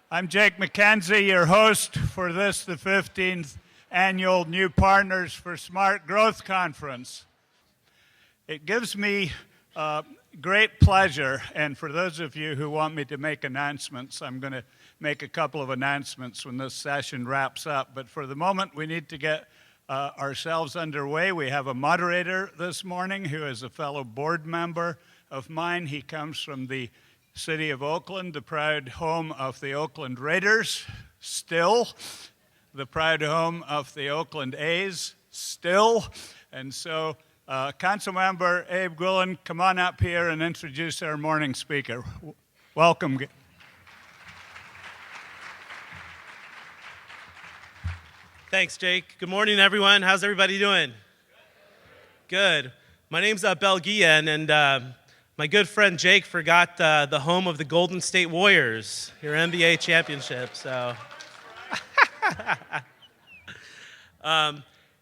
I'm Jake McKenzie, your host for this, the 15th Annual New Partners for Smart Growth Conference. It gives me great pleasure, and for those of you who want me to make announcements, I'm going to make a couple of announcements when this session wraps up. But for the moment, we need to get ourselves underway. We have a moderator this morning who is a fellow board member of mine. He comes from the City of Oakland, the proud home of the Oakland Raiders, still, the proud home of the Oakland A's, still. And so, Councilmember Abe Gulen, come on up here and introduce our morning speaker. Welcome. Thanks, Jake. Good morning, everyone. How's everybody doing? Good. My name's Bel Guillen, and my good friend Jake forgot the home of the Golden State Warriors, your NBA championship. So,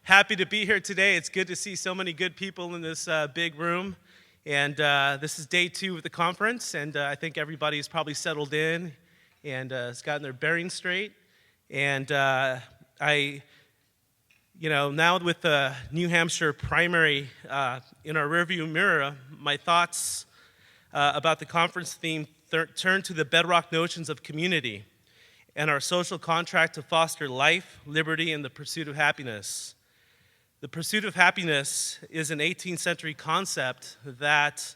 happy to be here today. It's good to see so many good people in this big room. And this is day 2 of the conference, and I think everybody's probably settled in and has gotten their bearings straight. And now with the New Hampshire primary in our rearview mirror, my thoughts about the conference theme turn to the bedrock notions of community and our social contract to foster life, liberty, and the pursuit of happiness. The pursuit of happiness is an 18th century concept that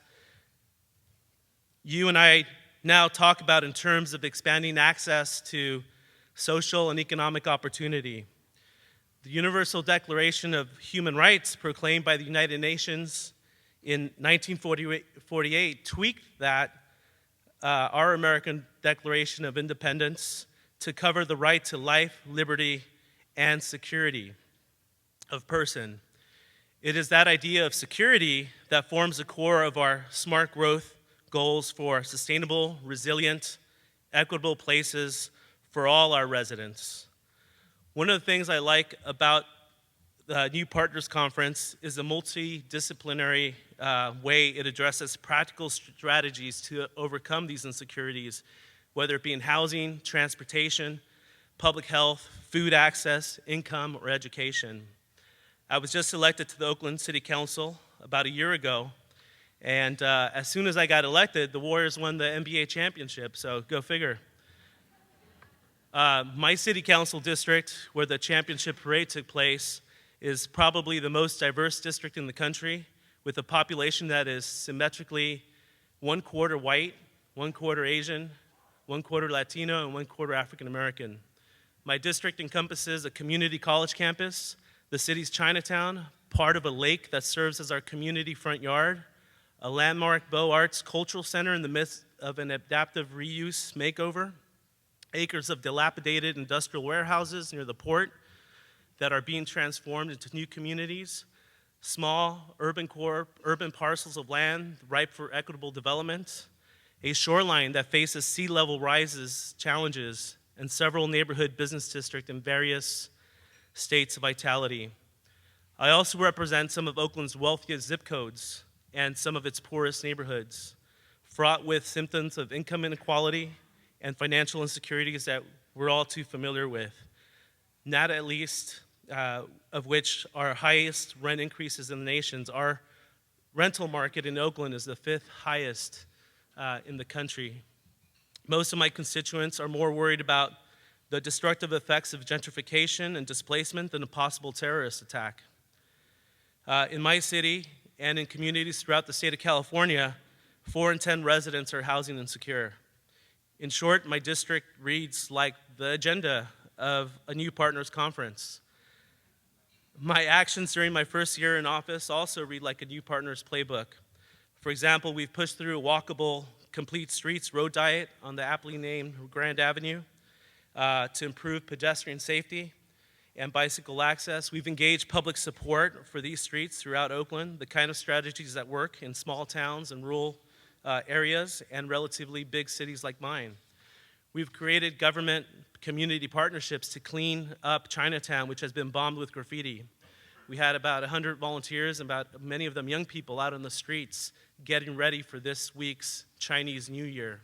you and I now talk about in terms of expanding access to social and economic opportunity. The Universal Declaration of Human Rights, proclaimed by the United Nations in 1948, tweaked that, our American Declaration of Independence, to cover the right to life, liberty, and security of person. It is that idea of security that forms the core of our smart growth goals for sustainable, resilient, equitable places for all our residents. One of the things I like about the New Partners Conference is the multidisciplinary way it addresses practical strategies to overcome these insecurities, whether it be in housing, transportation, public health, food access, income, or education. I was just elected to the Oakland City Council about a year ago, and as soon as I got elected, the Warriors won the NBA championship, so go figure. My city council district, where the championship parade took place, is probably the most diverse district in the country, with a population that is symmetrically 1/4 white, 1/4 Asian, 1/4 Latino, and 1/4 African American. My district encompasses a community college campus, the city's Chinatown, part of a lake that serves as our community front yard, a landmark Beaux Arts cultural center in the midst of an adaptive reuse makeover, acres of dilapidated industrial warehouses near the port that are being transformed into new communities, small urban parcels of land ripe for equitable development, a shoreline that faces sea level rises challenges, and several neighborhood business districts in various states of vitality. I also represent some of Oakland's wealthiest zip codes and some of its poorest neighborhoods, fraught with symptoms of income inequality and financial insecurities that we're all too familiar with, not at least of which our highest rent increases in the nation. Our rental market in Oakland is the 5th highest in the country. Most of my constituents are more worried about the destructive effects of gentrification and displacement than a possible terrorist attack. In my city and in communities throughout the state of California, 4 in 10 residents are housing insecure. In short, my district reads like the agenda of a New Partners Conference. My actions during my first year in office also read like a New Partners playbook. For example, we've pushed through a walkable, complete streets road diet on the aptly named Grand Avenue to improve pedestrian safety and bicycle access. We've engaged public support for these streets throughout Oakland, the kind of strategies that work in small towns and rural areas and relatively big cities like mine. We've created government community partnerships to clean up Chinatown, which has been bombed with graffiti. We had about 100 volunteers, and many of them young people, out on the streets getting ready for this week's Chinese New Year.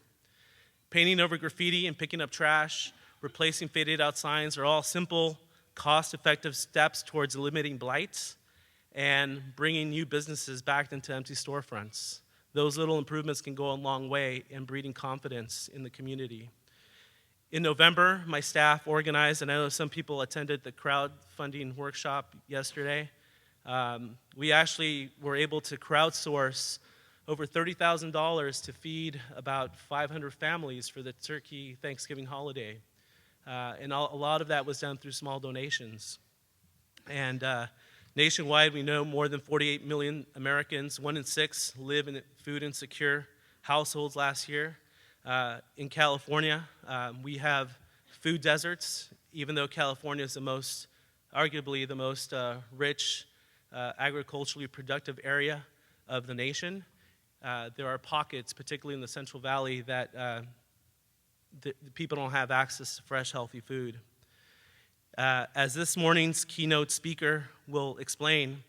Painting over graffiti and picking up trash, replacing faded out signs are all simple, cost-effective steps towards limiting blight and bringing new businesses back into empty storefronts. Those little improvements can go a long way in breeding confidence in the community. In November, my staff organized, and I know some people attended the crowdfunding workshop yesterday. We actually were able to crowdsource over $30,000 to feed about 500 families for the Turkey Thanksgiving holiday. And a lot of that was done through small donations. And nationwide, we know more than 48 million Americans, 1 in 6, live in food insecure households last year. In California, we have food deserts, even though California is arguably the most rich, agriculturally productive area of the nation. There are pockets, particularly in the Central Valley, that the people don't have access to fresh, healthy food. As this morning's keynote speaker will explain,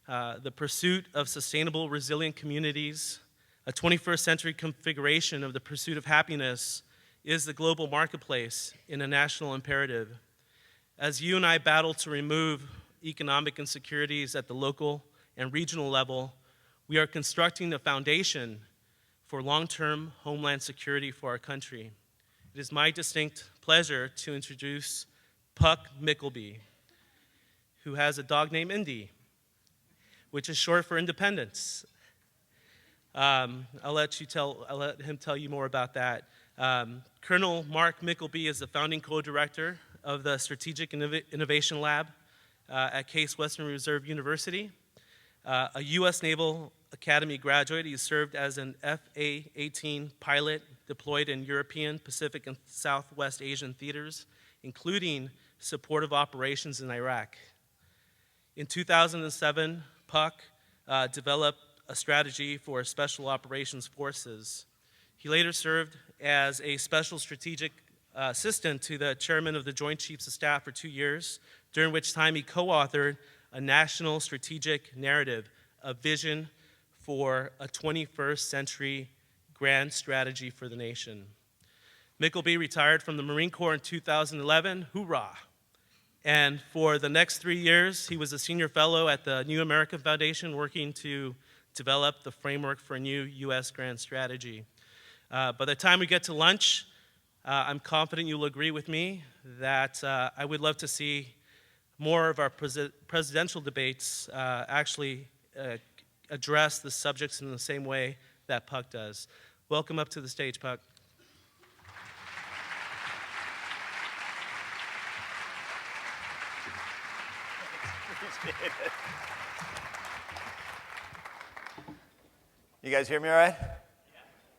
the pursuit of sustainable, resilient communities, a 21st century configuration of the pursuit of happiness, is the global marketplace in a national imperative. As you and I battle to remove economic insecurities at the local and regional level, we are constructing a foundation for long-term homeland security for our country. It is my distinct pleasure to introduce Puck Mykleby, who has a dog named Indy, which is short for independence. I'll let him tell you more about that. Colonel Mark Mykleby is the founding co-director of the Strategic Innovation Lab at Case Western Reserve University. A U.S. Naval Academy graduate, he served as an FA-18 pilot deployed in European, Pacific, and Southwest Asian theaters, including supportive operations in Iraq. In 2007, Puck developed a strategy for Special Operations Forces. He later served as a special strategic assistant to the chairman of the Joint Chiefs of Staff for 2 years, during which time he co-authored a national strategic narrative, a vision for a 21st century grand strategy for the nation. Mykleby retired from the Marine Corps in 2011, hoorah! And for the next 3 years, he was a senior fellow at the New American Foundation, working to develop the framework for a new U.S. grand strategy. By the time we get to lunch, I'm confident you'll agree with me that I would love to see more of our presidential debates actually address the subjects in the same way that Puck does. Welcome up to the stage, Puck. You guys hear me all right? Yeah.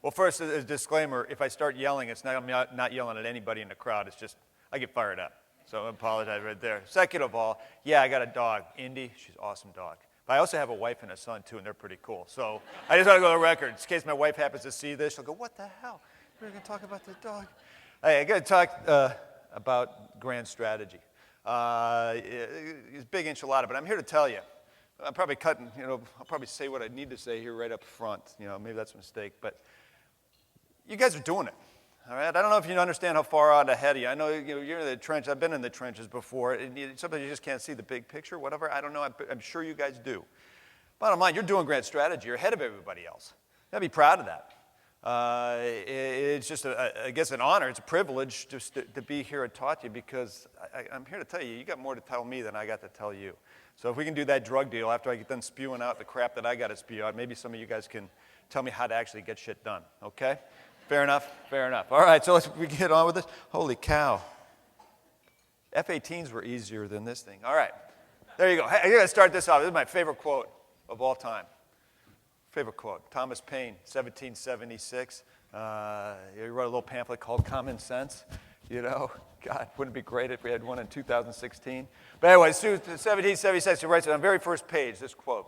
Well, first, a disclaimer, if I start yelling, I'm not yelling at anybody in the crowd. It's just, I get fired up. So I apologize right there. Second of all, yeah, I got a dog, Indy. She's an awesome dog. But I also have a wife and a son, too, and they're pretty cool. So I just want to go on the record. In case my wife happens to see this, she'll go, what the hell? We're going to talk about the dog. Hey, I got to talk about grand strategy. It's big enchilada, but I'm here to tell you. I'm probably cutting, I'll probably say what I need to say here right up front. Maybe that's a mistake, but you guys are doing it, all right? I don't know if you understand how far out ahead of you. I know you're in the trench. I've been in the trenches before. And sometimes you just can't see the big picture, whatever. I don't know. I'm sure you guys do. Bottom line, you're doing grand strategy. You're ahead of everybody else. You gotta be proud of that. It's just, I guess, an honor. It's a privilege just to be here and talk to you, because I'm here to tell you, you got more to tell me than I got to tell you. So if we can do that drug deal after I get done spewing out the crap that I got to spew out, maybe some of you guys can tell me how to actually get shit done, okay? Fair enough? Fair enough. All right, so we get on with this. Holy cow. F-18s were easier than this thing. All right, there you go. Hey, I got to start this off. This is my favorite quote of all time. Favorite quote, Thomas Paine, 1776. He wrote a little pamphlet called Common Sense. God, wouldn't it be great if we had one in 2016? But anyway, 1776, he writes it on the very first page, this quote,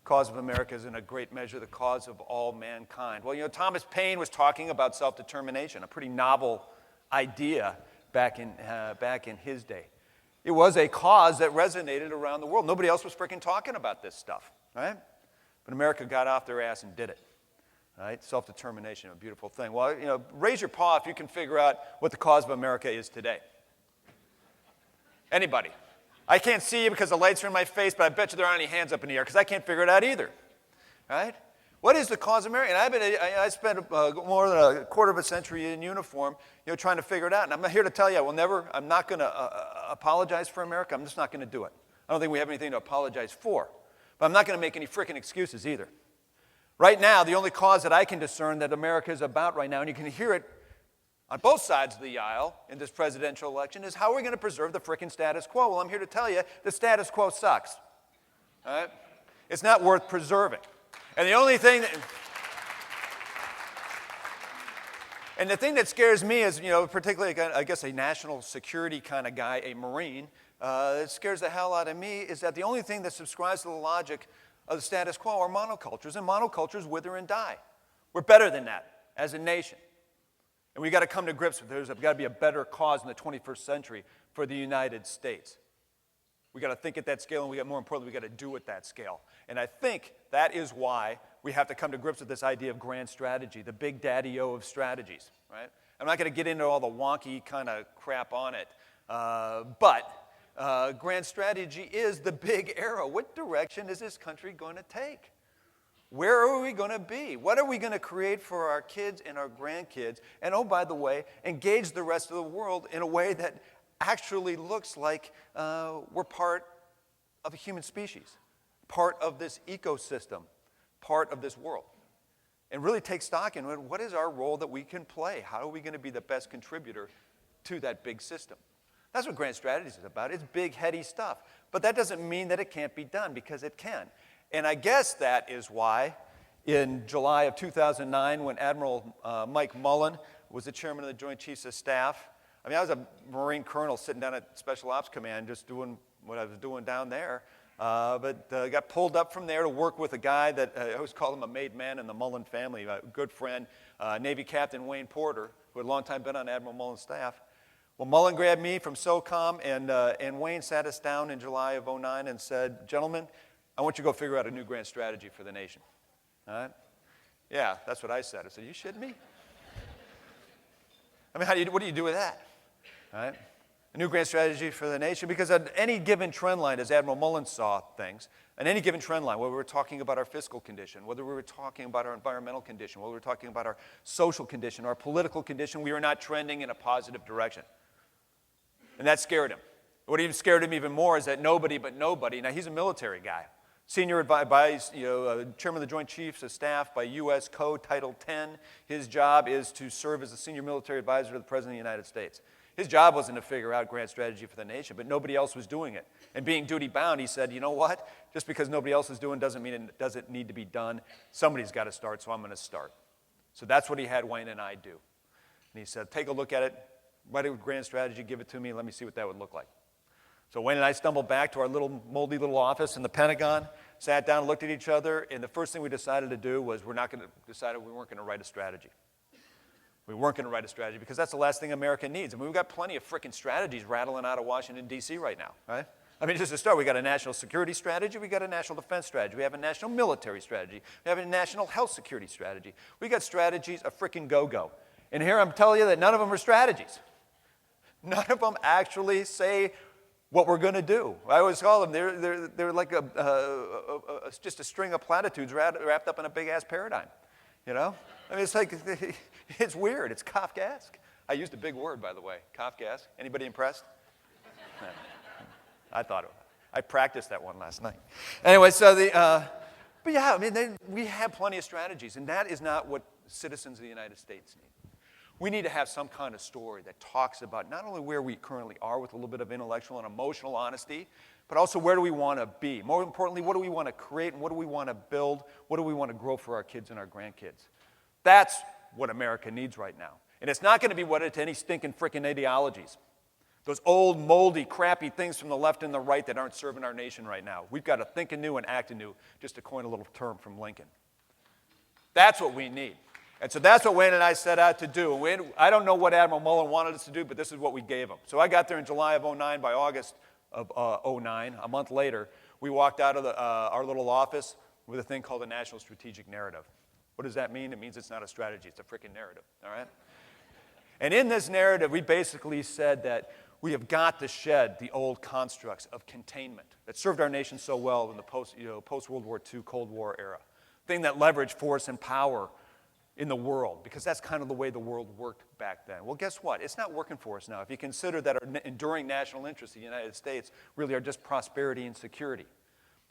cause of America is in a great measure the cause of all mankind. Well, Thomas Paine was talking about self-determination, a pretty novel idea back in his day. It was a cause that resonated around the world. Nobody else was freaking talking about this stuff, right? But America got off their ass and did it. Right? Self-determination, a beautiful thing. Well, raise your paw if you can figure out what the cause of America is today. Anybody? I can't see you because the lights are in my face, but I bet you there aren't any hands up in the air because I can't figure it out either. Right? What is the cause of America? And I spent more than a quarter of a century in uniform, trying to figure it out. And I'm here to tell you, I'm not going to apologize for America. I'm just not going to do it. I don't think we have anything to apologize for. But I'm not going to make any frickin' excuses either. Right now, the only cause that I can discern that America is about right now, and you can hear it on both sides of the aisle in this presidential election, is how are we going to preserve the frickin' status quo? Well, I'm here to tell you the status quo sucks. All right? It's not worth preserving. And the only thing that... And the thing that scares me is, particularly, I guess, a national security kind of guy, a Marine, that scares the hell out of me is that the only thing that subscribes to the logic of the status quo are monocultures, and monocultures wither and die. We're better than that as a nation. And we've got to come to grips with there's got to be a better cause in the 21st century for the United States. We've got to think at that scale, and more importantly, we've got to do at that scale. And I think that is why we have to come to grips with this idea of grand strategy, the big daddy-o of strategies, right? I'm not going to get into all the wonky kind of crap on it, but grand strategy is the big arrow. What direction is this country going to take? Where are we going to be? What are we going to create for our kids and our grandkids? And oh, by the way, engage the rest of the world in a way that actually looks like we're part of a human species, part of this ecosystem, part of this world. And really take stock in what is our role that we can play? How are we going to be the best contributor to that big system? That's what grand strategy is about. It's big, heady stuff. But that doesn't mean that it can't be done, because it can. And I guess that is why in July of 2009, when Admiral Mike Mullen was the chairman of the Joint Chiefs of Staff, I was a Marine colonel sitting down at Special Ops Command just doing what I was doing down there, but got pulled up from there to work with a guy that I always call him a made man in the Mullen family, a good friend, Navy Captain Wayne Porter, who had a long time been on Admiral Mullen's staff. Well, Mullen grabbed me from SOCOM, and Wayne sat us down in July of 2009 and said, "Gentlemen, I want you to go figure out a new grand strategy for the nation." All right? Yeah, that's what I said. I said, "You shitting me?" I mean, what do you do with that? All right? A new grand strategy for the nation, because at any given trend line, as Admiral Mullen saw things, at any given trend line, whether we're talking about our fiscal condition, whether we were talking about our environmental condition, whether we're talking about our social condition, our political condition, we were not trending in a positive direction. And that scared him. What even scared him even more is that nobody but nobody, now he's a military guy, senior advisor, chairman of the Joint Chiefs of Staff by U.S. Code Title 10. His job is to serve as a senior military advisor to the President of the United States. His job wasn't to figure out grand strategy for the nation, but nobody else was doing it. And being duty-bound, he said, you know what? Just because nobody else is doing doesn't mean it doesn't need to be done. Somebody's got to start, so I'm going to start. So that's what he had Wayne and I do. And he said, take a look at it, write a grand strategy, give it to me, and let me see what that would look like. So Wayne and I stumbled back to our little moldy little office in the Pentagon, sat down, looked at each other, and the first thing we decided to do was we weren't going to write a strategy. We weren't going to write a strategy because that's the last thing America needs. I mean, we've got plenty of frickin' strategies rattling out of Washington, D.C. right now, right? I mean, just to start, we got a national security strategy, we got a national defense strategy, we have a national military strategy, we have a national health security strategy. We got strategies a frickin' go-go. And here I'm telling you that none of them are strategies. None of them actually say what we're going to do. I always call them, they're like just a string of platitudes wrapped up in a big-ass paradigm, you know? I mean, it's like, it's weird. It's Kafkaesque. I used a big word, by the way, Kafkaesque. Anybody impressed? I thought it was. I practiced that one last night. Anyway, so but yeah, I mean, we have plenty of strategies, and that is not what citizens of the United States need. We need to have some kind of story that talks about not only where we currently are with a little bit of intellectual and emotional honesty, but also where do we want to be. More importantly, what do we want to create and what do we want to build? What do we want to grow for our kids and our grandkids? That's what America needs right now. And it's not going to be wedded to any stinking frickin' ideologies. Those old, moldy, crappy things from the left and the right that aren't serving our nation right now. We've got to think anew and act anew, just to coin a little term from Lincoln. That's what we need. And so that's what Wayne and I set out to do. I don't know what Admiral Mullen wanted us to do, but this is what we gave him. So I got there in July of 2009. By August of 2009, a month later, we walked out of our little office with a thing called a National Strategic Narrative. What does that mean? It means it's not a strategy, it's a freaking narrative, all right? And in this narrative, we basically said that we have got to shed the old constructs of containment that served our nation so well in the post-World War II Cold War era, thing that leveraged force and power in the world, because that's kind of the way the world worked back then. Well, guess what? It's not working for us now. If you consider that our enduring national interests in the United States really are just prosperity and security.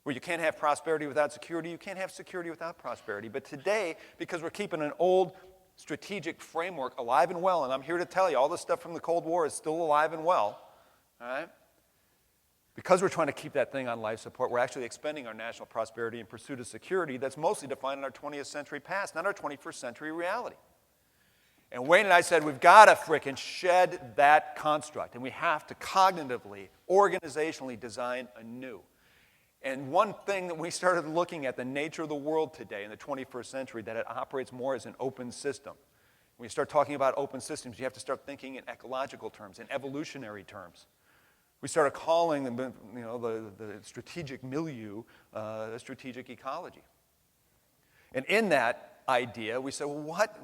Where you can't have prosperity without security, you can't have security without prosperity. But today, because we're keeping an old strategic framework alive and well, and I'm here to tell you, all this stuff from the Cold War is still alive and well, all right? Because we're trying to keep that thing on life support, we're actually expending our national prosperity in pursuit of security that's mostly defined in our 20th century past, not our 21st century reality. And Wayne and I said, we've got to frickin' shed that construct, and we have to cognitively, organizationally design anew. And one thing that we started looking at the nature of the world today in the 21st century, that it operates more as an open system. When you start talking about open systems, you have to start thinking in ecological terms, in evolutionary terms. We started calling them, the strategic milieu, the strategic ecology. And in that idea, we said, well, what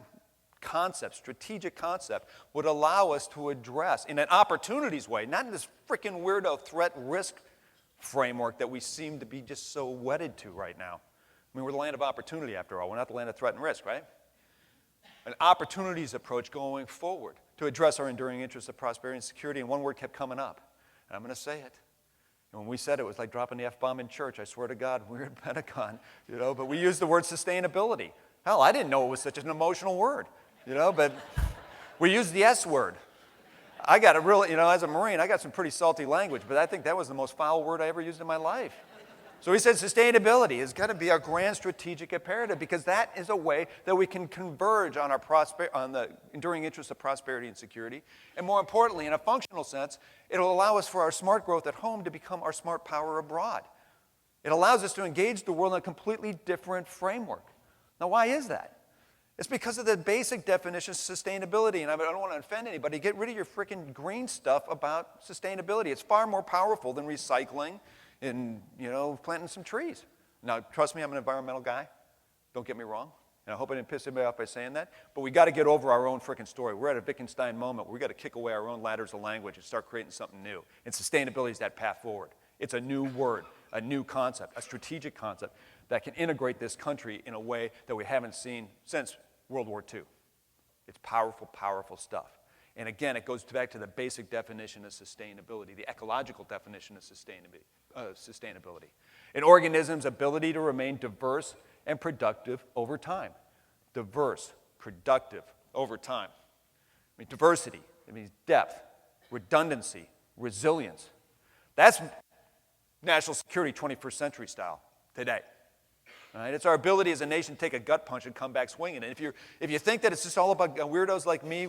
concept, strategic concept, would allow us to address, in an opportunities way, not in this freaking weirdo threat-risk framework that we seem to be just so wedded to right now. I mean, we're the land of opportunity, after all. We're not the land of threat and risk, right? An opportunities approach going forward to address our enduring interests of prosperity and security, and one word kept coming up, and I'm going to say it. And when we said it was like dropping the F-bomb in church. I swear to God, we were at Pentagon, but we used the word sustainability. Hell, I didn't know it was such an emotional word, but we used the S word. I got a real, as a Marine, I got some pretty salty language, but I think that was the most foul word I ever used in my life. So he said sustainability is going to be our grand strategic imperative, because that is a way that we can converge on on the enduring interests of prosperity and security. And more importantly, in a functional sense, it'll allow us for our smart growth at home to become our smart power abroad. It allows us to engage the world in a completely different framework. Now, why is that? It's because of the basic definition of sustainability, and I don't want to offend anybody. Get rid of your freaking green stuff about sustainability. It's far more powerful than recycling and, planting some trees. Now, trust me, I'm an environmental guy. Don't get me wrong. And I hope I didn't piss anybody off by saying that. But we got to get over our own freaking story. We're at a Wittgenstein moment where we got to kick away our own ladders of language and start creating something new. And sustainability is that path forward. It's a new word, a new concept, a strategic concept that can integrate this country in a way that we haven't seen since World War II. It's powerful, powerful stuff. And again, it goes back to the basic definition of sustainability, the ecological definition of sustainability. An organism's ability to remain diverse and productive over time. Diverse, productive over time. I mean, diversity, it means depth, redundancy, resilience. That's national security 21st century style today. All right? It's our ability as a nation to take a gut punch and come back swinging. And if you think that it's just all about weirdos like me,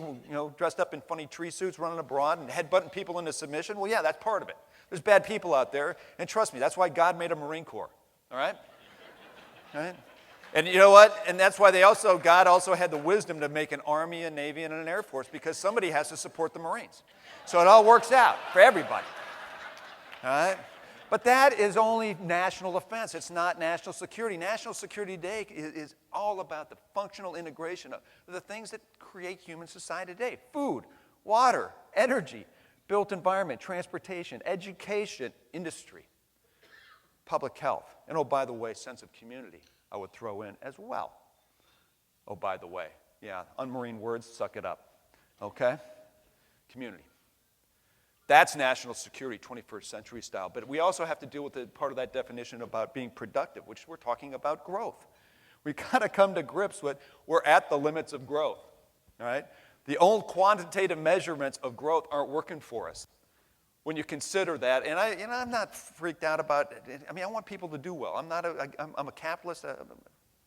dressed up in funny tree suits, running abroad and headbutting people into submission, well, yeah, that's part of it. There's bad people out there, and trust me, that's why God made a Marine Corps. All right? All right? And you know what? And that's why God also had the wisdom to make an Army, a Navy, and an Air Force, because somebody has to support the Marines. So it all works out for everybody. All right? But that is only national defense. It's not national security. National security today is all about the functional integration of the things that create human society today. Food, water, energy, built environment, transportation, education, industry, public health. And oh, by the way, sense of community I would throw in as well. Oh, by the way, yeah, unmarine words, suck it up. Okay? Community. That's national security, 21st century style. But we also have to deal with the part of that definition about being productive, which we're talking about growth. We've got to come to grips with we're at the limits of growth. All right? The old quantitative measurements of growth aren't working for us. When you consider that, and I'm not freaked out about it. I mean, I want people to do well. I'm a capitalist, a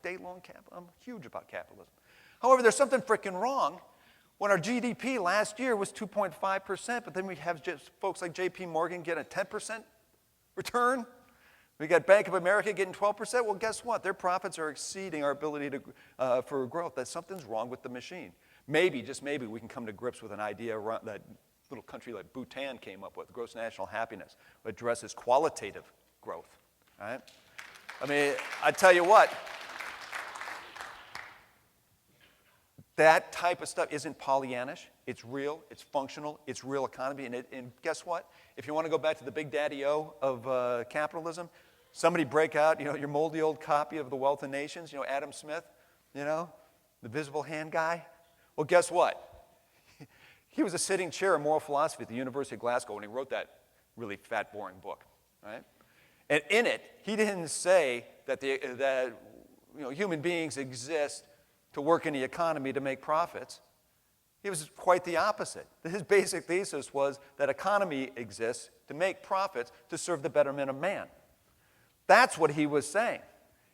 day-long capitalist. I'm huge about capitalism. However, there's something freaking wrong when our GDP last year was 2.5%, but then we have just folks like J.P. Morgan getting a 10% return. We got Bank of America getting 12%. Well, guess what? Their profits are exceeding our ability for growth. That something's wrong with the machine. Maybe, just maybe, we can come to grips with an idea around that little country like Bhutan came up with, gross national happiness, that addresses qualitative growth. All right? I mean, I tell you what, That type of stuff isn't Pollyannish. It's real, it's functional, it's real economy. And guess what? If you want to go back to the big daddy-o of capitalism, somebody break out, your moldy old copy of The Wealth of Nations, Adam Smith, the visible hand guy. Well, guess what? He was a sitting chair in moral philosophy at the University of Glasgow when he wrote that really fat, boring book, right? And in it, he didn't say that human beings exist to work in the economy to make profits. He was quite the opposite. His basic thesis was that economy exists to make profits to serve the betterment of man. That's what he was saying.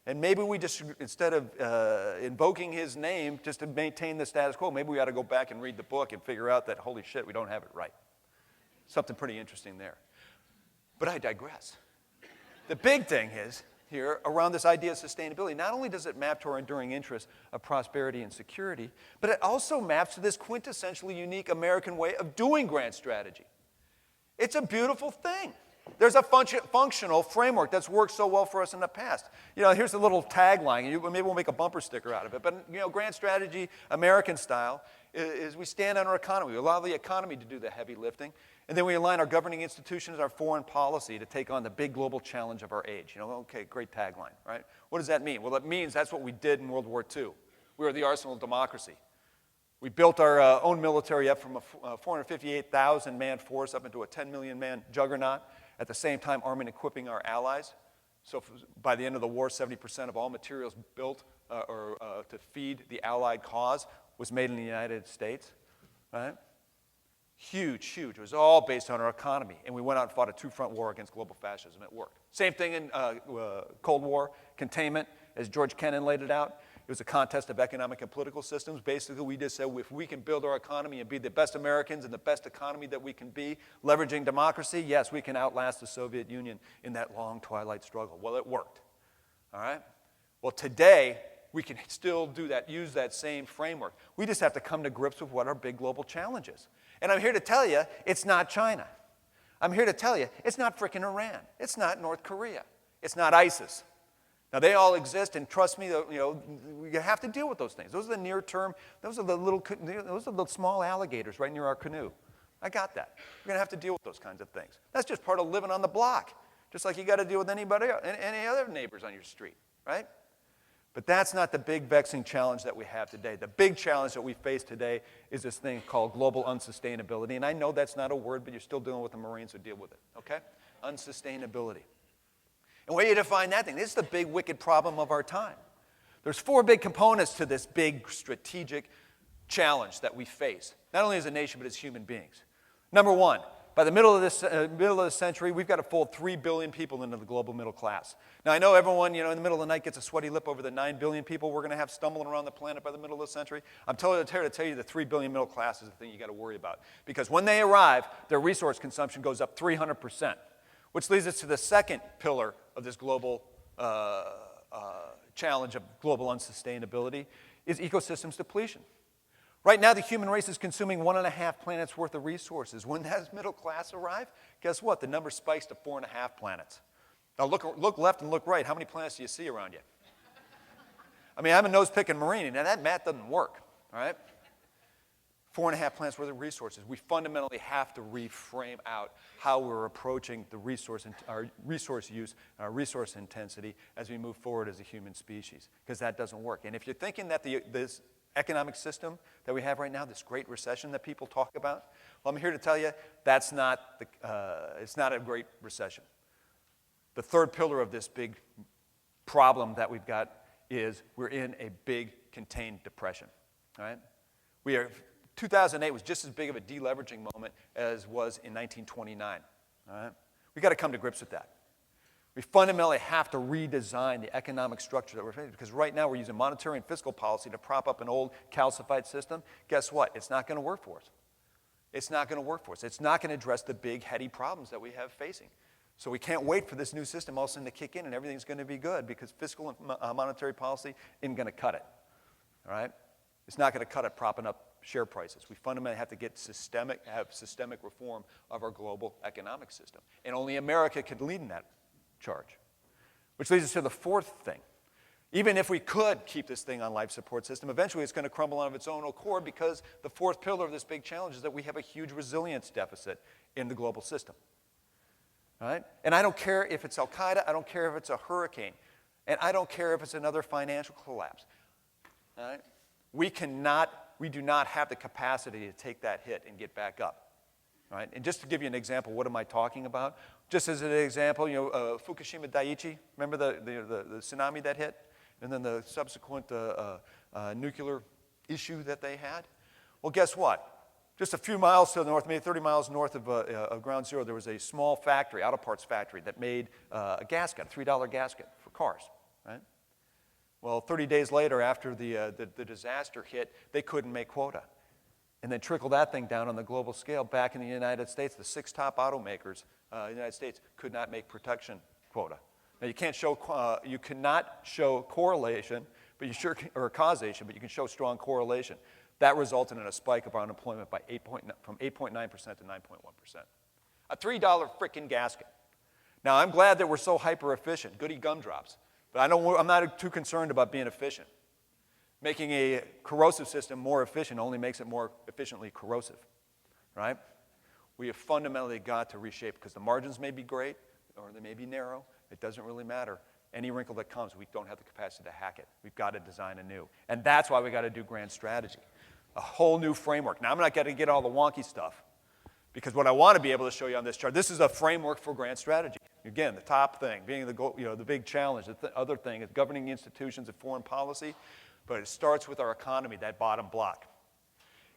And maybe we just, instead of invoking his name just to maintain the status quo, maybe we ought to go back and read the book and figure out that, holy shit, we don't have it right. Something pretty interesting there. But I digress. The big thing is, here, around this idea of sustainability, not only does it map to our enduring interests of prosperity and security, but it also maps to this quintessentially unique American way of doing grand strategy. It's a beautiful thing. There's a functional framework that's worked so well for us in the past. Here's a little tagline. Maybe we'll make a bumper sticker out of it. But, grand strategy, American style, is we stand on our economy. We allow the economy to do the heavy lifting. And then we align our governing institutions, our foreign policy to take on the big global challenge of our age. Okay, great tagline, right? What does that mean? Well, it means that's what we did in World War II. We were the arsenal of democracy. We built our own military up from a 458,000-man force up into a 10 million-man juggernaut, at the same time arming and equipping our allies. So by the end of the war, 70% of all materials built to feed the Allied cause was made in the United States, right? Huge, huge. It was all based on our economy. And we went out and fought a two-front war against global fascism. It worked. Same thing in Cold War, containment, as George Kennan laid it out. It was a contest of economic and political systems. Basically, we just said, if we can build our economy and be the best Americans and the best economy that we can be, leveraging democracy, yes, we can outlast the Soviet Union in that long twilight struggle. Well, it worked. All right? Well, today, we can still do that, use that same framework. We just have to come to grips with what our big global challenge is. And I'm here to tell you, it's not China. I'm here to tell you, it's not frickin' Iran. It's not North Korea. It's not ISIS. Now, they all exist, and trust me, you have to deal with those things. Those are the near term, those are the small alligators right near our canoe. I got that. We're going to have to deal with those kinds of things. That's just part of living on the block, just like you got to deal with anybody else, any other neighbors on your street, right? But that's not the big vexing challenge that we have today. The big challenge that we face today is this thing called global unsustainability. And I know that's not a word, but you're still dealing with the Marines who deal with it, okay? Unsustainability. And where do you define that thing? This is the big, wicked problem of our time. There's four big components to this big strategic challenge that we face, not only as a nation, but as human beings. Number one, by the middle of this century, we've got to fold 3 billion people into the global middle class. Now, I know everyone, in the middle of the night gets a sweaty lip over the 9 billion people we're going to have stumbling around the planet by the middle of the century. I'm here to tell you the 3 billion middle class is the thing you got to worry about. Because when they arrive, their resource consumption goes up 300%, which leads us to the second pillar of this global challenge of global unsustainability, is ecosystems depletion. Right now, the human race is consuming 1.5 planets worth of resources. When that middle class arrive, guess what? The number spikes to 4.5 planets. Now look left and look right. How many planets do you see around you? I mean, I'm a nose-picking Marine, and that math doesn't work, all right? 4.5 planets worth of resources. We fundamentally have to reframe out how we're approaching our resource use, our resource intensity as we move forward as a human species, because that doesn't work. And if you're thinking that this economic system that we have right now, this great recession that people talk about, well, I'm here to tell you it's not a great recession. The third pillar of this big problem that we've got is we're in a big contained depression, all right? 2008 was just as big of a deleveraging moment as was in 1929, all right? We've got to come to grips with that. We fundamentally have to redesign the economic structure that we're facing, because right now we're using monetary and fiscal policy to prop up an old calcified system. Guess what? It's not going to work for us. It's not going to work for us. It's not going to address the big, heady problems that we have facing. So we can't wait for this new system all of a sudden to kick in and everything's going to be good, because fiscal and monetary policy isn't going to cut it, all right? It's not going to cut it propping up share prices. We fundamentally have to have systemic reform of our global economic system. And only America can lead in that charge. Which leads us to the fourth thing. Even if we could keep this thing on life support system, eventually it's going to crumble on its own accord because the fourth pillar of this big challenge is that we have a huge resilience deficit in the global system. All right? And I don't care if it's Al-Qaeda, I don't care if it's a hurricane, and I don't care if it's another financial collapse. All right? We do not have the capacity to take that hit and get back up. All right? And just to give you an example, what am I talking about? Just as an example, Fukushima Daiichi, remember the tsunami that hit? And then the subsequent nuclear issue that they had? Well, guess what? Just a few miles to the north, maybe 30 miles north of Ground Zero, there was a small factory, auto parts factory, that made a gasket, a $3 gasket for cars. Right? Well, 30 days later, after the disaster hit, they couldn't make quota. And then trickle that thing down on the global scale. Back in the United States, the 6 top automakers in the United States could not make production quota. Now, you cannot show correlation, but you sure or causation, but you can show strong correlation. That resulted in a spike of our unemployment from 8.9% to 9.1%. A $3 frickin' gasket. Now, I'm glad that we're so hyper-efficient, goody gumdrops, but I'm not too concerned about being efficient. Making a corrosive system more efficient only makes it more efficiently corrosive, right? We have fundamentally got to reshape because the margins may be great or they may be narrow. It doesn't really matter. Any wrinkle that comes, we don't have the capacity to hack it. We've got to design anew. And that's why we got to do grand strategy. A whole new framework. Now, I'm not going to get all the wonky stuff because what I want to be able to show you on this chart, this is a framework for grand strategy. Again, the top thing being the big challenge. The other thing is governing institutions and foreign policy, but it starts with our economy, that bottom block.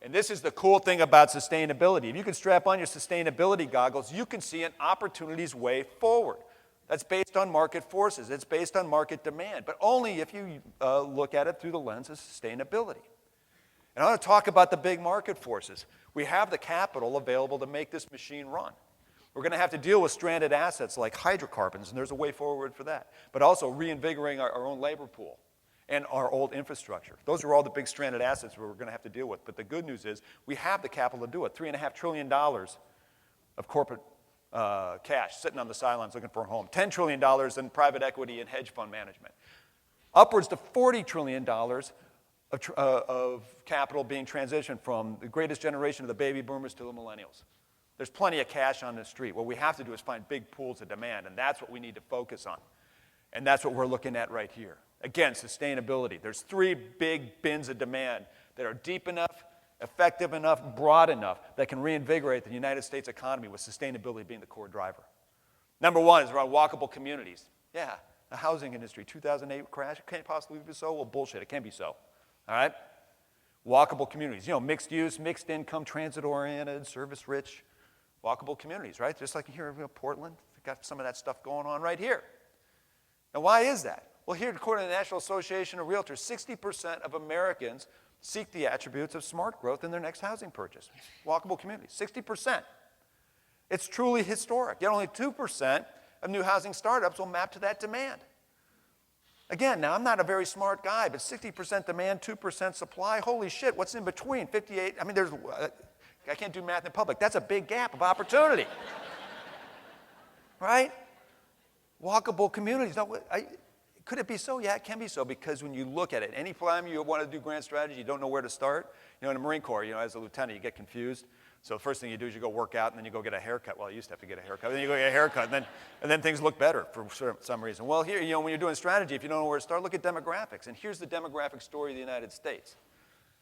And this is the cool thing about sustainability. If you can strap on your sustainability goggles, you can see an opportunities way forward. That's based on market forces. It's based on market demand, but only if you look at it through the lens of sustainability. And I want to talk about the big market forces. We have the capital available to make this machine run. We're going to have to deal with stranded assets like hydrocarbons, and there's a way forward for that, but also reinvigorating our own labor pool and our old infrastructure. Those are all the big stranded assets we're going to have to deal with. But the good news is we have the capital to do it. $3.5 trillion of corporate cash sitting on the sidelines looking for a home. $10 trillion in private equity and hedge fund management. Upwards to $40 trillion of capital being transitioned from the greatest generation of the baby boomers to the millennials. There's plenty of cash on the street. What we have to do is find big pools of demand, and that's what we need to focus on. And that's what we're looking at right here. Again, sustainability. There's 3 big bins of demand that are deep enough, effective enough, broad enough that can reinvigorate the United States economy with sustainability being the core driver. Number 1 is around walkable communities. Yeah, the housing industry, 2008 crash, it can't possibly be so. Well, bullshit, it can be so. All right? Walkable communities. Mixed use, mixed income, transit-oriented, service-rich. Walkable communities, right? Just like here in Portland, we've got some of that stuff going on right here. Now, why is that? Well, here, according to the National Association of Realtors, 60% of Americans seek the attributes of smart growth in their next housing purchase. Walkable communities, 60%. It's truly historic. Yet only 2% of new housing startups will map to that demand. Again, now I'm not a very smart guy, but 60% demand, 2% supply, holy shit, what's in between? 58, I can't do math in public. That's a big gap of opportunity. Right? Walkable communities. Now, could it be so? Yeah, it can be so, because when you look at it, any time you want to do grand strategy, you don't know where to start. In the Marine Corps, as a lieutenant, you get confused. So the first thing you do is you go work out, and then you go get a haircut. Well, I used to have to get a haircut. Then you go get a haircut, and then things look better for some reason. Well, here, when you're doing strategy, if you don't know where to start, look at demographics. And here's the demographic story of the United States.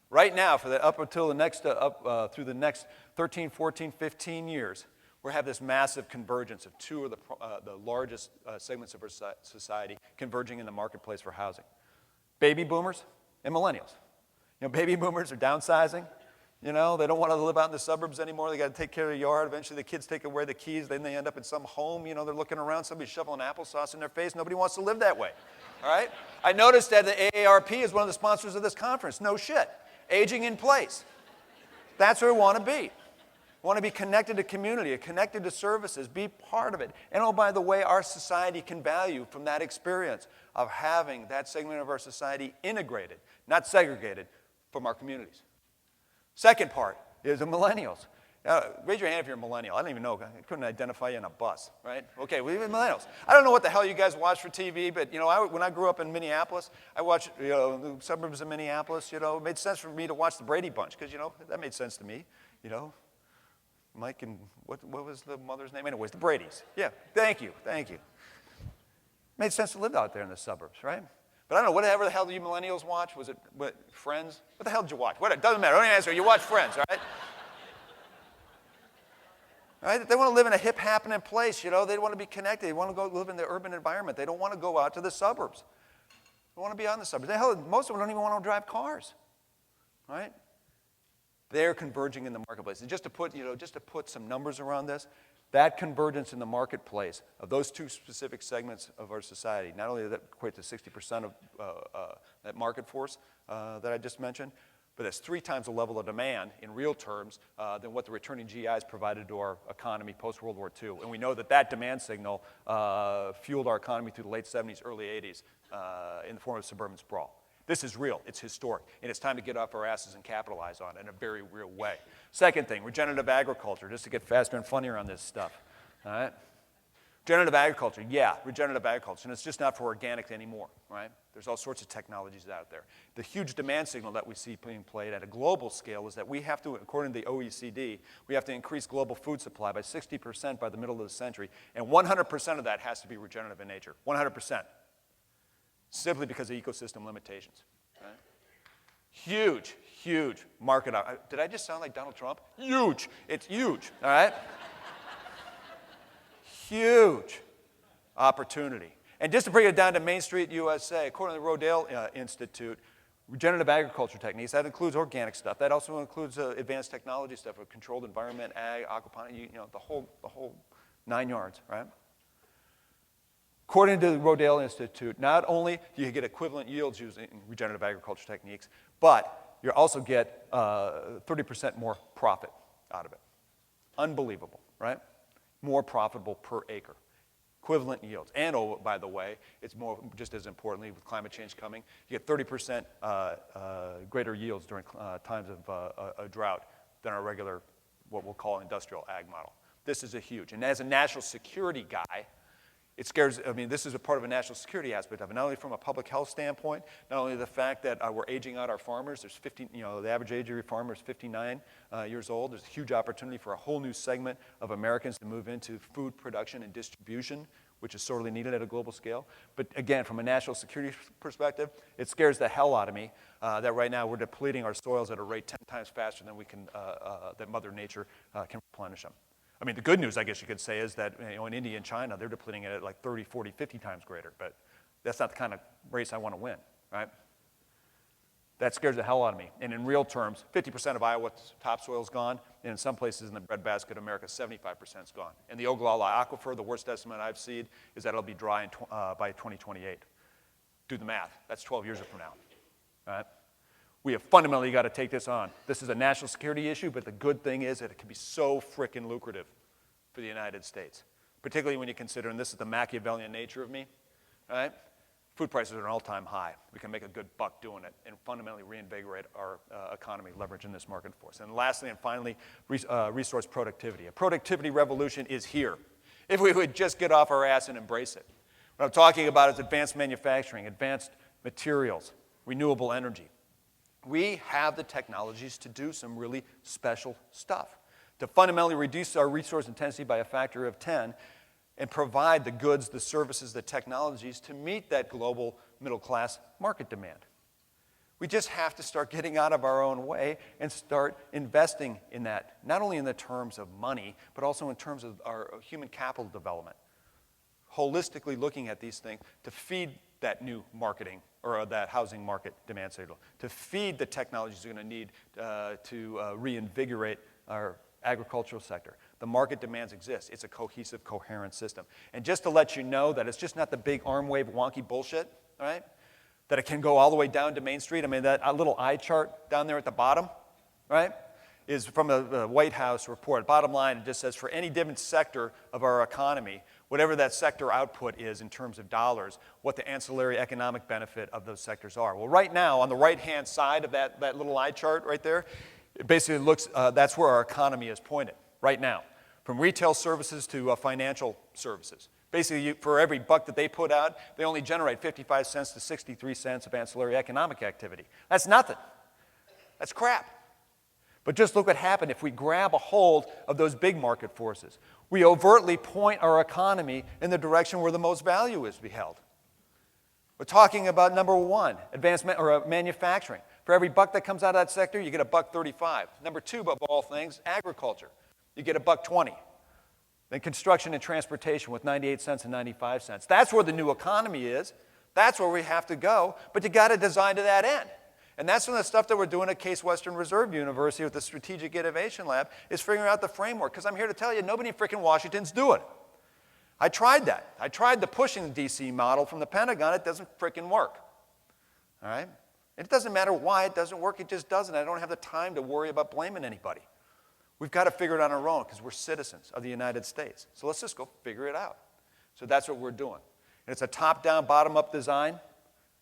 Right now, for up until the next, through the next 13, 14, 15 years, we have this massive convergence of 2 of the largest segments of our society converging in the marketplace for housing. Baby boomers and millennials. Baby boomers are downsizing. They don't want to live out in the suburbs anymore. They got to take care of the yard. Eventually, the kids take away the keys. Then they end up in some home. They're looking around. Somebody's shoveling applesauce in their face. Nobody wants to live that way. All right? I noticed that the AARP is one of the sponsors of this conference. No shit. Aging in place. That's where we want to be. We want to be connected to community, connected to services, be part of it. And oh, by the way, our society can value from that experience of having that segment of our society integrated, not segregated, from our communities. Second part is the millennials. Raise your hand if you're a millennial. I don't even know. I couldn't identify you in a bus, right? Okay, we're millennials. I don't know what the hell you guys watch for TV, but, when I grew up in Minneapolis, I watched, the suburbs of Minneapolis, it made sense for me to watch the Brady Bunch, because, that made sense to me, Mike and, what was the mother's name? Anyways, the Bradys. Yeah, thank you. Made sense to live out there in the suburbs, right? But I don't know, whatever the hell do you millennials watch? Was it Friends? What the hell did you watch? It doesn't matter. Don't even answer. You watch Friends, right? Right? They want to live in a hip, happening place. They want to be connected. They want to go live in the urban environment. They don't want to go out to the suburbs. They want to be out in the suburbs. Hell, most of them don't even want to drive cars, right? They're converging in the marketplace. And just to put some numbers around this, that convergence in the marketplace of those two specific segments of our society, not only does that equate to 60% of that market force that I just mentioned, but that's 3 times the level of demand in real terms than what the returning GIs provided to our economy post-World War II. And we know that demand signal fueled our economy through the late 70s, early 80s in the form of suburban sprawl. This is real, it's historic, and it's time to get off our asses and capitalize on it in a very real way. Second thing, regenerative agriculture, just to get faster and funnier on this stuff, all right? Regenerative agriculture, regenerative agriculture, and it's just not for organic anymore, right? There's all sorts of technologies out there. The huge demand signal that we see being played at a global scale is that we have to, according to the OECD, we have to increase global food supply by 60% by the middle of the century, and 100% of that has to be regenerative in nature, 100%. Simply because of ecosystem limitations. Right? Huge market. Did I just sound like Donald Trump? Huge. It's huge, all right? Huge opportunity. And just to bring it down to Main Street, USA, according to the Rodale Institute, regenerative agriculture techniques, that includes organic stuff. That also includes advanced technology stuff, with controlled environment, ag, aquaponics, the whole 9 yards, right? According to the Rodale Institute, not only do you get equivalent yields using regenerative agriculture techniques, but you also get 30% more profit out of it. Unbelievable, right? More profitable per acre. Equivalent yields. And, oh, by the way, it's more, just as importantly, with climate change coming, you get 30% greater yields during times of a drought than our regular, what we'll call industrial ag model. This is a huge. And as a national security guy, it scares, this is a part of a national security aspect of it, not only from a public health standpoint, not only the fact that we're aging out our farmers. There's the average age of your farmer is 59 years old. There's a huge opportunity for a whole new segment of Americans to move into food production and distribution, which is sorely needed at a global scale. But again, from a national security perspective, it scares the hell out of me that right now we're depleting our soils at a rate 10 times faster than we can, that Mother Nature can replenish them. The good news, I guess you could say, is that in India and China, they're depleting it at like 30, 40, 50 times greater. But that's not the kind of race I want to win, right? That scares the hell out of me. And in real terms, 50% of Iowa's topsoil is gone, and in some places in the breadbasket of America, 75% is gone. And the Ogallala Aquifer, the worst estimate I've seen, is that it'll be dry by 2028. Do the math. That's 12 years from now, right? We have fundamentally got to take this on. This is a national security issue, but the good thing is that it can be so frickin' lucrative for the United States, particularly when you consider, and this is the Machiavellian nature of me, right? Food prices are at an all-time high. We can make a good buck doing it and fundamentally reinvigorate our economy, leveraging this market force. And lastly and finally, resource productivity. A productivity revolution is here, if we would just get off our ass and embrace it. What I'm talking about is advanced manufacturing, advanced materials, renewable energy. We have the technologies to do some really special stuff, to fundamentally reduce our resource intensity by a factor of 10 and provide the goods, the services, the technologies to meet that global middle-class market demand. We just have to start getting out of our own way and start investing in that, not only in the terms of money, but also in terms of our human capital development. Holistically looking at these things to feed that new marketing or that housing market demand signal, to feed the technologies we're going to need to reinvigorate our agricultural sector. The market demands exist. It's a cohesive, coherent system. And just to let you know that it's just not the big arm wave wonky bullshit, right? That it can go all the way down to Main Street. That little eye chart down there at the bottom, right, is from the White House report. Bottom line, it just says for any given sector of our economy, whatever that sector output is in terms of dollars, what the ancillary economic benefit of those sectors are. Well, right now, on the right-hand side of that little eye chart right there, It basically looks, that's where our economy is pointed right now, from retail services to financial services. Basically, for every buck that they put out, they only generate 55 cents to 63 cents of ancillary economic activity. That's nothing. That's crap. But just look what happened if we grab a hold of those big market forces. We overtly point our economy in the direction where the most value is beheld. We're talking about number one, manufacturing. For every buck that comes out of that sector, you get $1.35. Number two, above all things, agriculture. You get $1.20. Then construction and transportation with 98 cents and 95 cents. That's where the new economy is. That's where we have to go. But you got to design to that end. And that's some of the stuff that we're doing at Case Western Reserve University with the Strategic Innovation Lab is figuring out the framework. Because I'm here to tell you, nobody in frickin' Washington's doing it. I tried that. I tried the pushing the DC model from the Pentagon. It doesn't frickin' work. All right? It doesn't matter why it doesn't work. It just doesn't. I don't have the time to worry about blaming anybody. We've got to figure it out on our own because we're citizens of the United States. So let's just go figure it out. So that's what we're doing. And it's a top-down, bottom-up design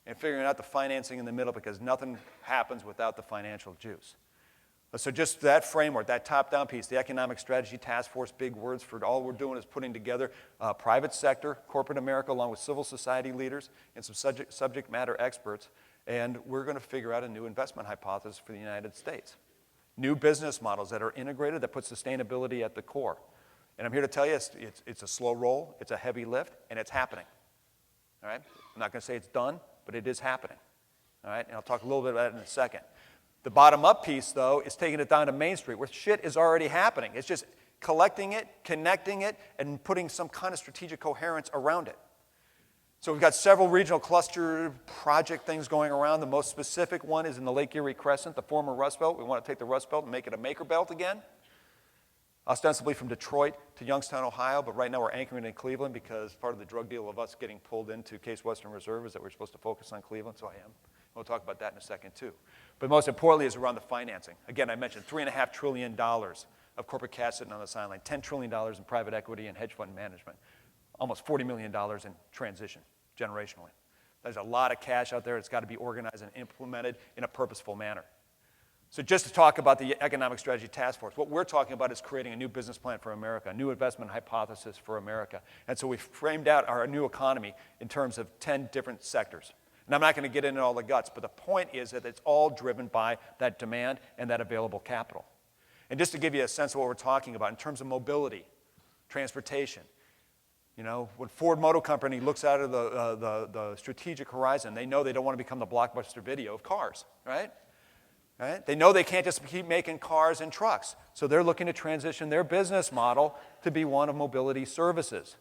and figuring out the financing in the middle because nothing happens without the financial juice. So just that framework, that top-down piece, the Economic Strategy Task Force, big words for all we're doing is putting together private sector, corporate America, along with civil society leaders and some subject matter experts, and we're going to figure out a new investment hypothesis for the United States. New business models that are integrated, that put sustainability at the core. And I'm here to tell you it's a slow roll, it's a heavy lift, and it's happening. All right? I'm not going to say it's done, but it is happening. All right? And I'll talk a little bit about it in a second. The bottom-up piece, though, is taking it down to Main Street, where shit is already happening. It's just collecting it, connecting it, and putting some kind of strategic coherence around it. So we've got several regional cluster project things going around. The most specific one is in the Lake Erie Crescent, the former Rust Belt. We want to take the Rust Belt and make it a maker belt again, ostensibly from Detroit to Youngstown, Ohio, but right now we're anchoring in Cleveland because part of the drug deal of us getting pulled into Case Western Reserve is that we're supposed to focus on Cleveland, so I am. We'll talk about that in a second, too. But most importantly is around the financing. Again, I mentioned $3.5 trillion of corporate cash sitting on the sideline, $10 trillion in private equity and hedge fund management, almost $40 million in transition, generationally. There's a lot of cash out there. It's got to be organized and implemented in a purposeful manner. So just to talk about the Economic Strategy Task Force, what we're talking about is creating a new business plan for America, a new investment hypothesis for America. And so we framed out our new economy in terms of 10 different sectors. And I'm not going to get into all the guts, but the point is that it's all driven by that demand and that available capital. And just to give you a sense of what we're talking about in terms of mobility, transportation, you know, when Ford Motor Company looks out of the strategic horizon, they know they don't want to become the Blockbuster Video of cars, right? Right? They know they can't just keep making cars and trucks. So they're looking to transition their business model to be one of mobility services.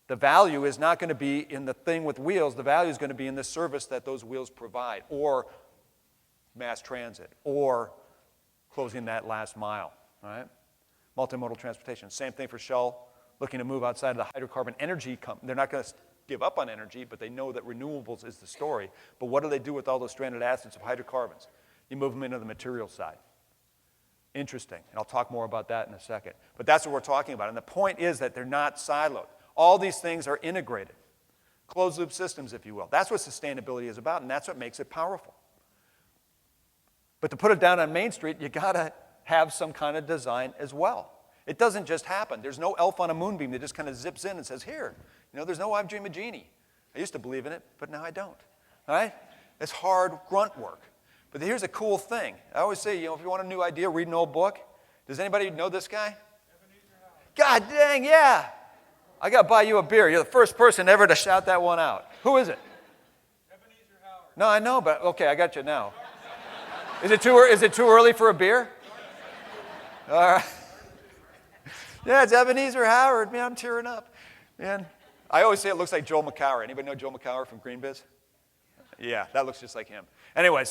The value is not going to be in the thing with wheels. The value is going to be in the service that those wheels provide, or mass transit, or closing that last mile. Right? Multimodal transportation. Same thing for Shell, looking to move outside of the hydrocarbon energy company. They're not going to give up on energy, but they know that renewables is the story. But what do they do with all those stranded assets of hydrocarbons? You move them into the material side. Interesting, and I'll talk more about that in a second. But that's what we're talking about, and the point is that they're not siloed. All these things are integrated, closed-loop systems, if you will. That's what sustainability is about, and that's what makes it powerful. But to put it down on Main Street, you got to have some kind of design as well. It doesn't just happen. There's no elf on a moonbeam that just kind of zips in and says, here, you know, there's no I've dreamed a genie. I used to believe in it, but now I don't. All right? It's hard grunt work. But here's a cool thing. I always say, you know, if you want a new idea, read an old book. Does anybody know this guy? God dang, yeah. I got to buy you a beer. You're the first person ever to shout that one out. Who is it? No, I know, but okay, I got you now. Is it too early for a beer? All right. Yeah, it's Ebenezer Howard. Man, I'm tearing up. Man, I always say it looks like Joel McCower. Anybody know Joel McCower from Green Biz? Yeah, that looks just like him. Anyway,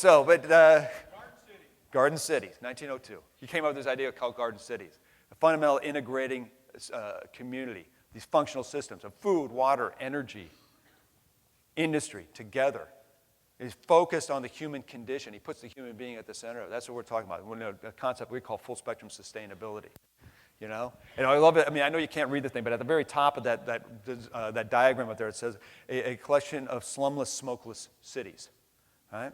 Garden Cities, 1902. He came up with this idea called Garden Cities, a fundamental integrating community, these functional systems of food, water, energy, industry together. He's focused on the human condition. He puts the human being at the center. That's what we're talking about. A concept we call full spectrum sustainability. You know, and I love it. I mean, I know you can't read the thing, but at the very top of that diagram up there, it says a collection of slumless, smokeless cities. Right?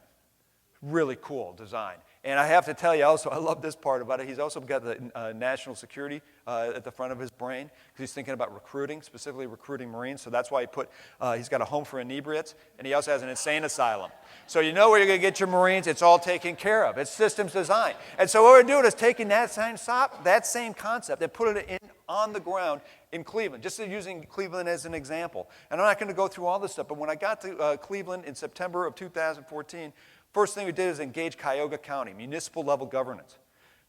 Really cool design. And I have to tell you also, I love this part about it. He's also got the national security at the front of his brain because he's thinking about recruiting, specifically recruiting Marines. So that's why he's got a home for inebriates, and he also has an insane asylum. So you know where you're going to get your Marines. It's all taken care of. It's systems design. And so what we're doing is taking that same concept and put it on the ground in Cleveland, just using Cleveland as an example. And I'm not going to go through all this stuff, but when I got to Cleveland in September of 2014, first thing we did is engage Cuyahoga County, municipal level governance.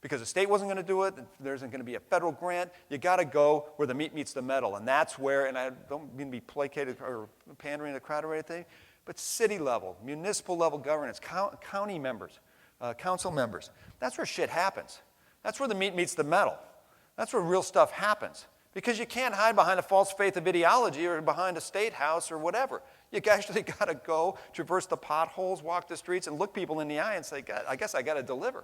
Because the state wasn't going to do it, there isn't going to be a federal grant, you got to go where the meat meets the metal. And that's where, and I don't mean to be placated or pandering to the crowd or anything, but city level, municipal level governance, county members, council members. That's where shit happens. That's where the meat meets the metal. That's where real stuff happens. Because you can't hide behind a false faith of ideology or behind a state house or whatever. You actually got to go traverse the potholes, walk the streets, and look people in the eye and say, God, I guess I got to deliver.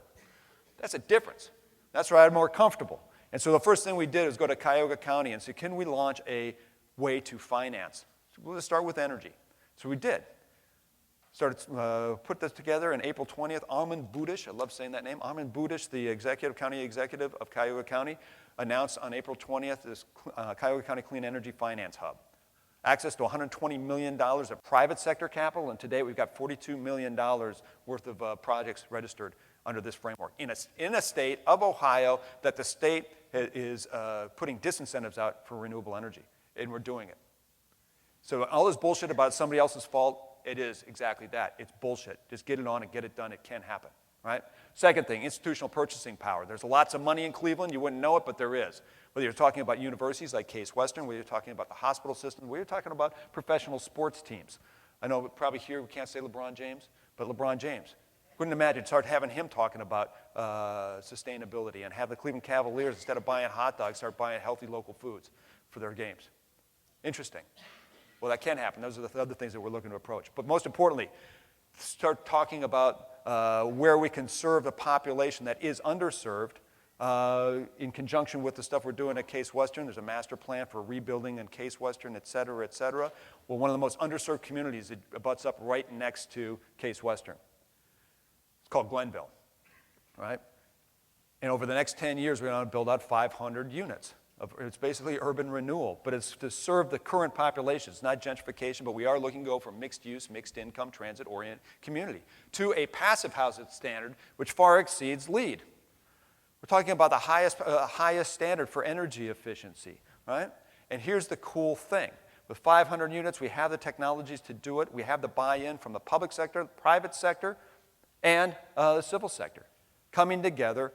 That's a difference. That's where I'm more comfortable. And so the first thing we did was go to Cuyahoga County and say, can we launch a way to finance? So we'll start with energy. So we did. Put this together on April 20th. Armin Budish, I love saying that name. Armin Budish, the county executive of Cuyahoga County, announced on April 20th this Cuyahoga County Clean Energy Finance Hub. Access to $120 million of private sector capital, and today we've got $42 million worth of projects registered under this framework in a state of Ohio that the state is putting disincentives out for renewable energy, and we're doing it. So all this bullshit about somebody else's fault, it is exactly that. It's bullshit. Just get it on and get it done. It can happen, right? Second thing, institutional purchasing power. There's lots of money in Cleveland. You wouldn't know it, but there is. Whether you're talking about universities like Case Western, whether you're talking about the hospital system, whether you're talking about professional sports teams. I know probably here we can't say LeBron James, but LeBron James. Couldn't imagine start having him talking about sustainability and have the Cleveland Cavaliers, instead of buying hot dogs, start buying healthy local foods for their games. Interesting. Well, that can happen. Those are the other things that we're looking to approach. But most importantly, start talking about where we can serve the population that is underserved in conjunction with the stuff we're doing at Case Western. There's a master plan for rebuilding in Case Western, et cetera, et cetera. Well, one of the most underserved communities, it abuts up right next to Case Western. It's called Glenville, right? And over the next 10 years, we're going to build out 500 units. It's basically urban renewal, but it's to serve the current population. It's not gentrification, but we are looking to go from mixed use, mixed income, transit-oriented community to a passive housing standard, which far exceeds LEED. We're talking about the highest standard for energy efficiency, right? And here's the cool thing. With 500 units, we have the technologies to do it. We have the buy-in from the public sector, the private sector, and the civil sector coming together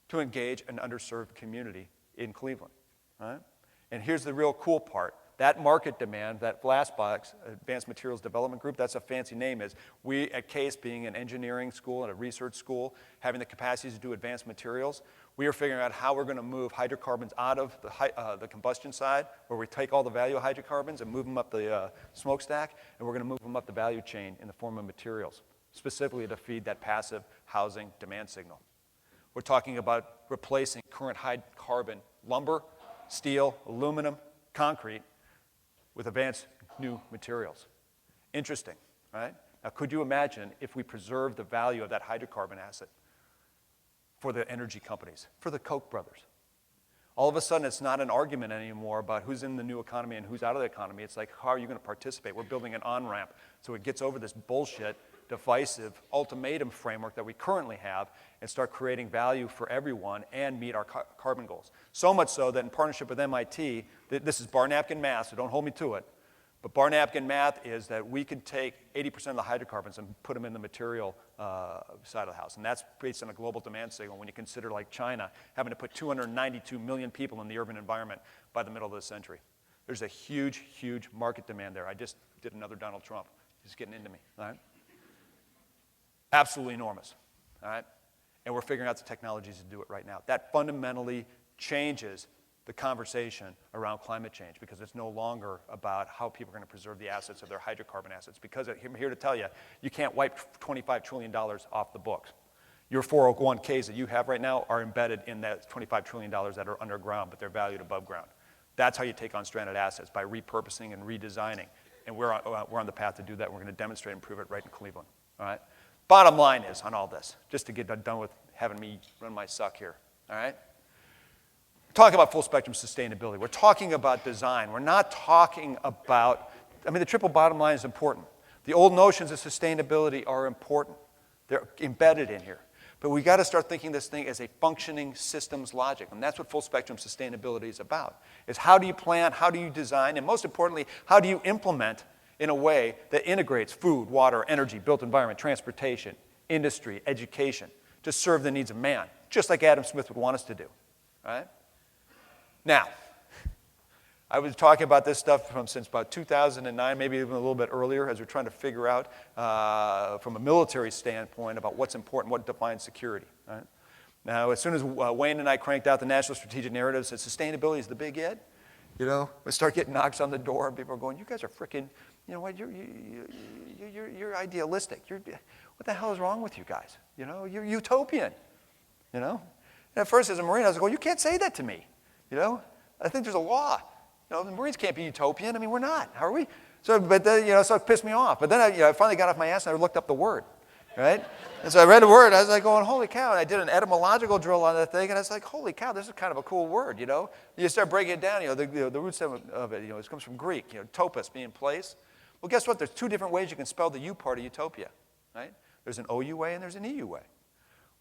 to engage an underserved community in Cleveland, right? And here's the real cool part. That market demand, that Glassbox Advanced Materials Development Group, that's a fancy name, is we at Case, being an engineering school and a research school, having the capacity to do advanced materials, we are figuring out how we're going to move hydrocarbons out of the combustion side, where we take all the value of hydrocarbons and move them up the smokestack, and we're going to move them up the value chain in the form of materials, specifically to feed that passive housing demand signal. We're talking about replacing current high carbon lumber, steel, aluminum, concrete with advanced new materials. Interesting, right? Now, could you imagine if we preserve the value of that hydrocarbon asset for the energy companies, for the Koch brothers? All of a sudden, it's not an argument anymore about who's in the new economy and who's out of the economy. It's like, how are you going to participate? We're building an on-ramp so it gets over this bullshit, divisive ultimatum framework that we currently have and start creating value for everyone and meet our carbon goals. So much so that in partnership with MIT, this is bar napkin math, so don't hold me to it, but bar napkin math is that we could take 80% of the hydrocarbons and put them in the material side of the house. And that's based on a global demand signal when you consider, like China, having to put 292 million people in the urban environment by the middle of the century. There's a huge, huge market demand there. I just did another Donald Trump. He's getting into me, all right? Absolutely enormous, all right? And we're figuring out the technologies to do it right now. That fundamentally changes the conversation around climate change, because it's no longer about how people are going to preserve the assets of their hydrocarbon assets. Because I'm here to tell you, you can't wipe $25 trillion off the books. Your 401ks that you have right now are embedded in that $25 trillion that are underground, but they're valued above ground. That's how you take on stranded assets, by repurposing and redesigning. And we're on the path to do that. We're going to demonstrate and prove it right in Cleveland, all right? Bottom line is on all this, just to get done with having me run my suck here, all right? We're talking about full spectrum sustainability. We're talking about design. We're not talking about, the triple bottom line is important. The old notions of sustainability are important. They're embedded in here. But we got to start thinking this thing as a functioning systems logic. And that's what full spectrum sustainability is about. Is how do you plan, how do you design, and most importantly, how do you implement in a way that integrates food, water, energy, built environment, transportation, industry, education to serve the needs of man, just like Adam Smith would want us to do. Right? Now, I was talking about this stuff since about 2009, maybe even a little bit earlier, as we're trying to figure out from a military standpoint about what's important, what defines security. Right? Now, as soon as Wayne and I cranked out the National Strategic Narrative, said sustainability is the big it, we start getting knocks on the door, and people are going, "You guys are freaking, you're idealistic. What the hell is wrong with you guys? You're utopian." And at first, as a Marine, I was like, "Well, you can't say that to me. I think there's a law. The Marines can't be utopian. We're not, are we?" So, but then, so it pissed me off. But then I finally got off my ass and I looked up the word, right? And so I read the word. I was like going, "Holy cow!" And I did an etymological drill on that thing, and I was like, "Holy cow, this is kind of a cool word." You start breaking it down. The roots of it. It comes from Greek. Topos being place. Well, guess what? There's two different ways you can spell the U part of utopia, right? There's an OU way and there's an EU way.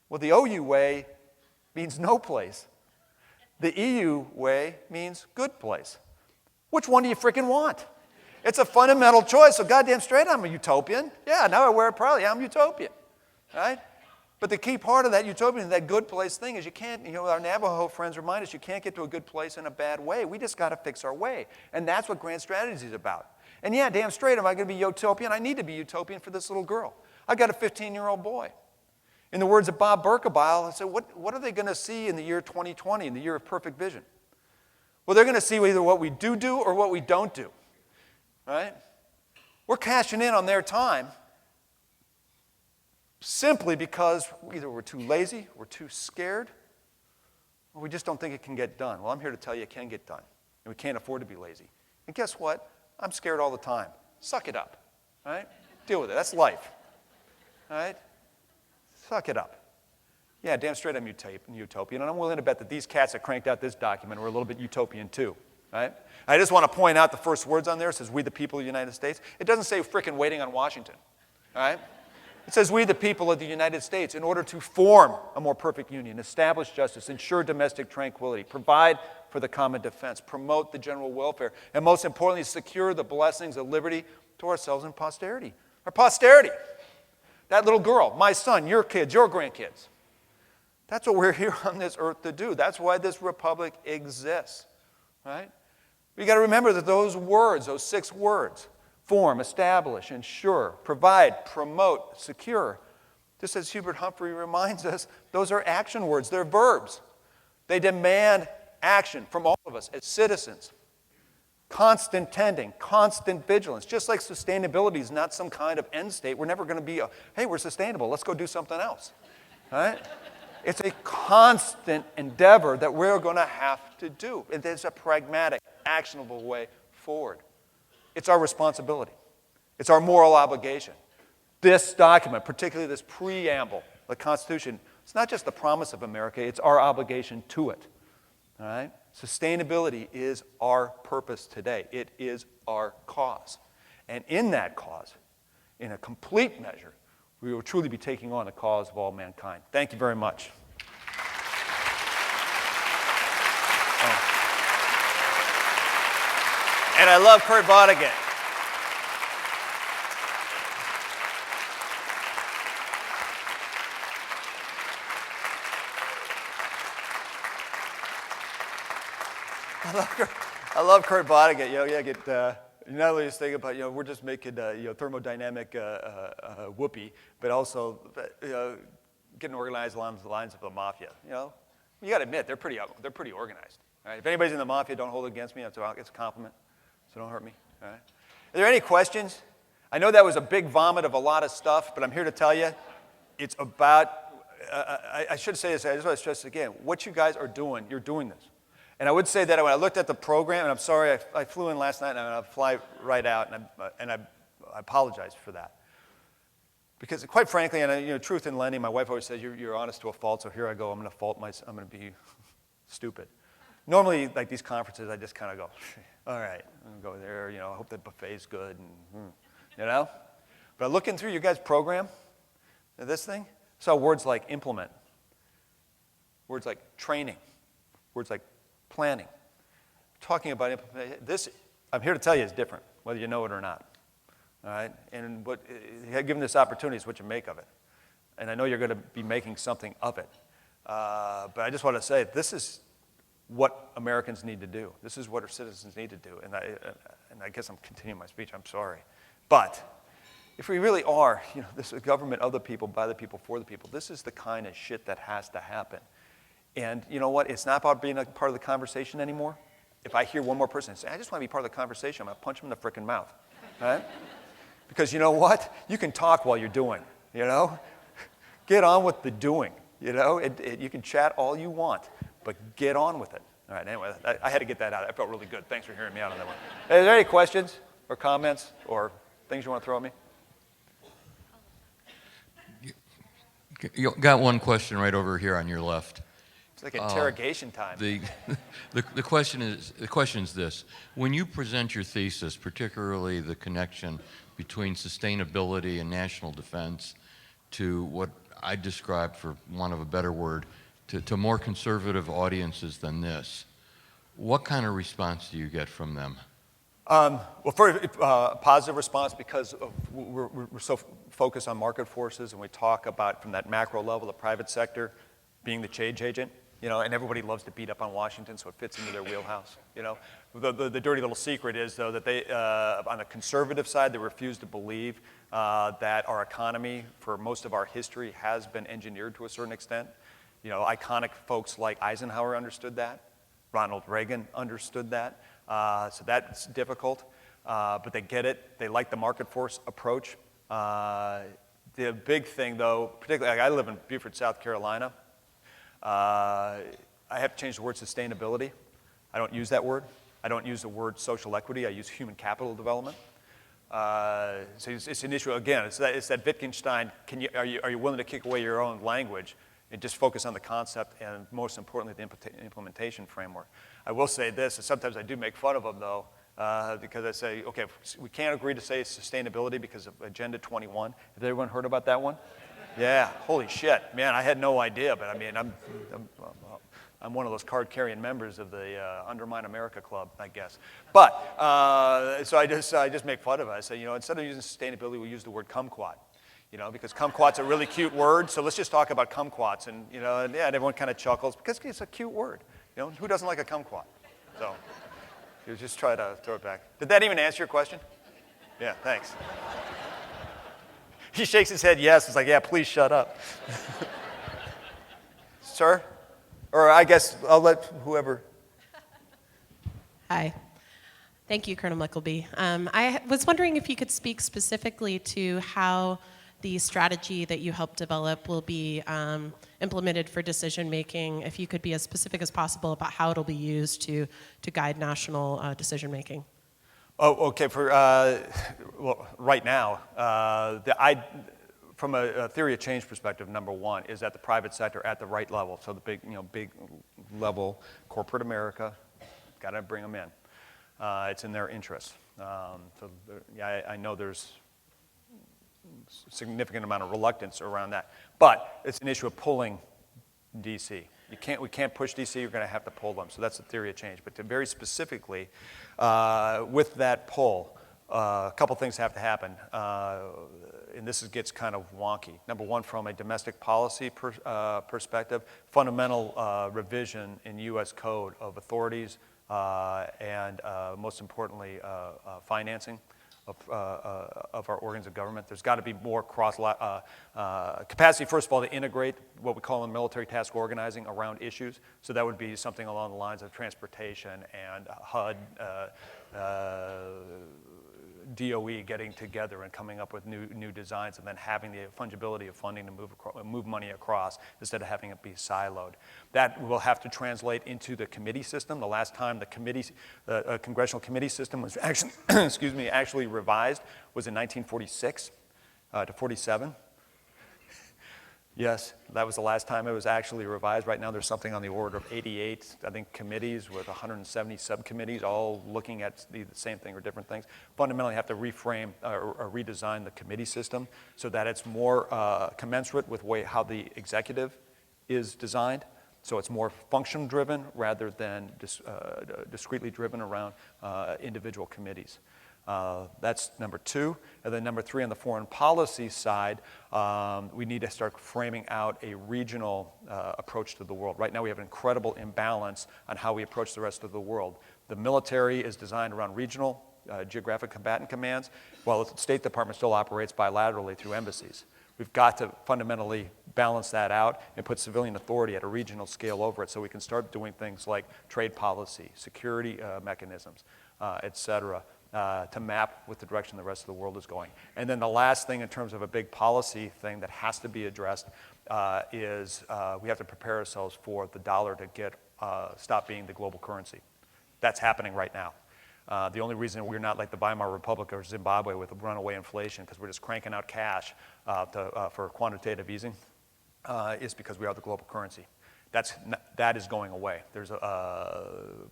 Well, the OU way means no place. The EU way means good place. Which one do you freaking want? It's a fundamental choice, so goddamn straight I'm a utopian. Yeah, now I wear it proudly. I'm utopian, right? But the key part of that utopian, that good place thing is you can't, our Navajo friends remind us you can't get to a good place in a bad way. We just got to fix our way. And that's what grand strategy is about. And yeah, damn straight, am I going to be utopian? I need to be utopian for this little girl. I got a 15-year-old boy. In the words of Bob Berkebile, I said, what are they going to see in the year 2020, in the year of perfect vision? Well, they're going to see either what we do or what we don't do, right? We're cashing in on their time simply because either we're too lazy, we're too scared, or we just don't think it can get done. Well, I'm here to tell you it can get done, and we can't afford to be lazy. And guess what? I'm scared all the time. Suck it up, right? Deal with it. That's life, right? Suck it up. Yeah, damn straight I'm utopian, and I'm willing to bet that these cats that cranked out this document were a little bit utopian too, right? I just want to point out the first words on there. It says, "We the people of the United States." It doesn't say frickin' waiting on Washington, all right? It says, "We the people of the United States, in order to form a more perfect union, establish justice, ensure domestic tranquility, provide for the common defense, promote the general welfare, and most importantly, secure the blessings of liberty to ourselves and posterity." Our posterity. That little girl, my son, your kids, your grandkids. That's what we're here on this earth to do. That's why this republic exists, right? We got to remember that those words, those 6 words, form, establish, ensure, provide, promote, secure, just as Hubert Humphrey reminds us, those are action words. They're verbs. They demand action from all of us as citizens. Constant tending, constant vigilance. Just like sustainability is not some kind of end state. We're never going to be, hey, we're sustainable. Let's go do something else, right? It's a constant endeavor that we're going to have to do. It is a pragmatic, actionable way forward. It's our responsibility. It's our moral obligation. This document, particularly this preamble, the Constitution, it's not just the promise of America, it's our obligation to it. All right? Sustainability is our purpose today. It is our cause. And in that cause, in a complete measure, we will truly be taking on the cause of all mankind. Thank you very much. And I love Kurt Vonnegut. I love Kurt Vonnegut. You not only just think about, we're just making thermodynamic whoopee, but also getting organized along the lines of the mafia. You got to admit they're pretty organized. Right? If anybody's in the mafia, don't hold it against me. It's a compliment, so don't hurt me. All right? Are there any questions? I know that was a big vomit of a lot of stuff, but I'm here to tell you, it's about. I should say this. I just want to stress it again. What you guys are doing, you're doing this. And I would say that when I looked at the program, and I'm sorry, I flew in last night, and I'm going to fly right out, and I apologize for that. Because quite frankly, and truth in lending, my wife always says, you're honest to a fault, so here I go, I'm going to be stupid. Normally, like these conferences, I just kind of go, all right, I'm going to go there, I hope the buffet's good, and, But looking through your guys' program, this thing, I saw words like implement, words like training, words like planning. Talking about implementation, this, I'm here to tell you, is different, whether you know it or not. All right? And given this opportunity is what you make of it. And I know you're going to be making something of it. But I just want to say, this is what Americans need to do. This is what our citizens need to do. And I guess I'm continuing my speech. I'm sorry. But if we really are, this is a government of the people, by the people, for the people, this is the kind of shit that has to happen. And you know what? It's not about being a part of the conversation anymore. If I hear one more person say, I just want to be part of the conversation, I'm going to punch them in the frickin' mouth. All right? Because you know what? You can talk while you're doing, Get on with the doing, You can chat all you want, but get on with it. All right, anyway, I had to get that out. I felt really good. Thanks for hearing me out on that one. Is there any questions or comments or things you want to throw at me? You got one question right over here on your left. It's like interrogation time. The question is this: when you present your thesis, particularly the connection between sustainability and national defense, to what I describe, for want of a better word, to more conservative audiences than this, what kind of response do you get from them? Well, first, positive response, because we're so focused on market forces, and we talk about, from that macro level, the private sector being the change agent, and everybody loves to beat up on Washington, so it fits into their wheelhouse, The dirty little secret is, though, that they, on the conservative side, they refuse to believe that our economy, for most of our history, has been engineered to a certain extent. Iconic folks like Eisenhower understood that. Ronald Reagan understood that. So that's difficult, but they get it. They like the market force approach. The big thing, though, particularly, I live in Beaufort, South Carolina. I have to change the word sustainability. I don't use that word. I don't use the word social equity. I use human capital development. So it's an issue, again, it's that Wittgenstein, are you willing to kick away your own language and just focus on the concept and, most importantly, the implementation framework? I will say this, and sometimes I do make fun of them, though, because I say, okay, we can't agree to say sustainability because of Agenda 21. Has everyone heard about that one? Yeah, holy shit. Man, I had no idea, but I mean, I'm one of those card-carrying members of the Undermine America Club, I guess. But, so I just make fun of it. I say, instead of using sustainability, we use the word kumquat. Because kumquat's a really cute word, so let's just talk about kumquats. And, and everyone kind of chuckles because it's a cute word. Who doesn't like a kumquat? So you just try to throw it back. Did that even answer your question? Yeah, thanks. He shakes his head yes. It's like, yeah, please shut up. Sir? Or I guess I'll let whoever. Hi. Thank you, Colonel Mykleby. I was wondering if you could speak specifically to how the strategy that you helped develop will be implemented for decision making, if you could be as specific as possible about how it'll be used to guide national decision making. Oh, okay. Well, right now, from a theory of change perspective, number one is that the private sector at the right level. So the big level, corporate America, got to bring them in. It's in their interest. I know there's a significant amount of reluctance around that, but it's an issue of pulling DC. We can't push DC. You're going to have to pull them. So that's the theory of change. But very specifically, with that pull, a couple things have to happen, and this gets kind of wonky. Number one, from a domestic policy perspective, fundamental revision in U.S. code of authorities and, most importantly, financing of our organs of government. There's got to be more capacity, first of all, to integrate what we call in military task organizing around issues. So that would be something along the lines of transportation and HUD, DOE getting together and coming up with new designs, and then having the fungibility of funding to move money across instead of having it be siloed. That will have to translate into the committee system. The last time the congressional committee system was actually, actually revised was in 1946 to 47. Yes, that was the last time it was actually revised. Right now, there's something on the order of 88, I think, committees with 170 subcommittees, all looking at the same thing or different things. Fundamentally, have to reframe or redesign the committee system so that it's more commensurate with how the executive is designed. So it's more function-driven rather than discretely driven around individual committees. That's number two. And then number three, on the foreign policy side, we need to start framing out a regional approach to the world. Right now we have an incredible imbalance on how we approach the rest of the world. The military is designed around regional geographic combatant commands, while the State Department still operates bilaterally through embassies. We've got to fundamentally balance that out and put civilian authority at a regional scale over it so we can start doing things like trade policy, security mechanisms, et cetera. To map with the direction the rest of the world is going. And then the last thing in terms of a big policy thing that has to be addressed is we have to prepare ourselves for the dollar to stop being the global currency. That's happening right now. The only reason we're not like the Weimar Republic or Zimbabwe with runaway inflation, because we're just cranking out cash for quantitative easing, is because we are the global currency. That is going away. There's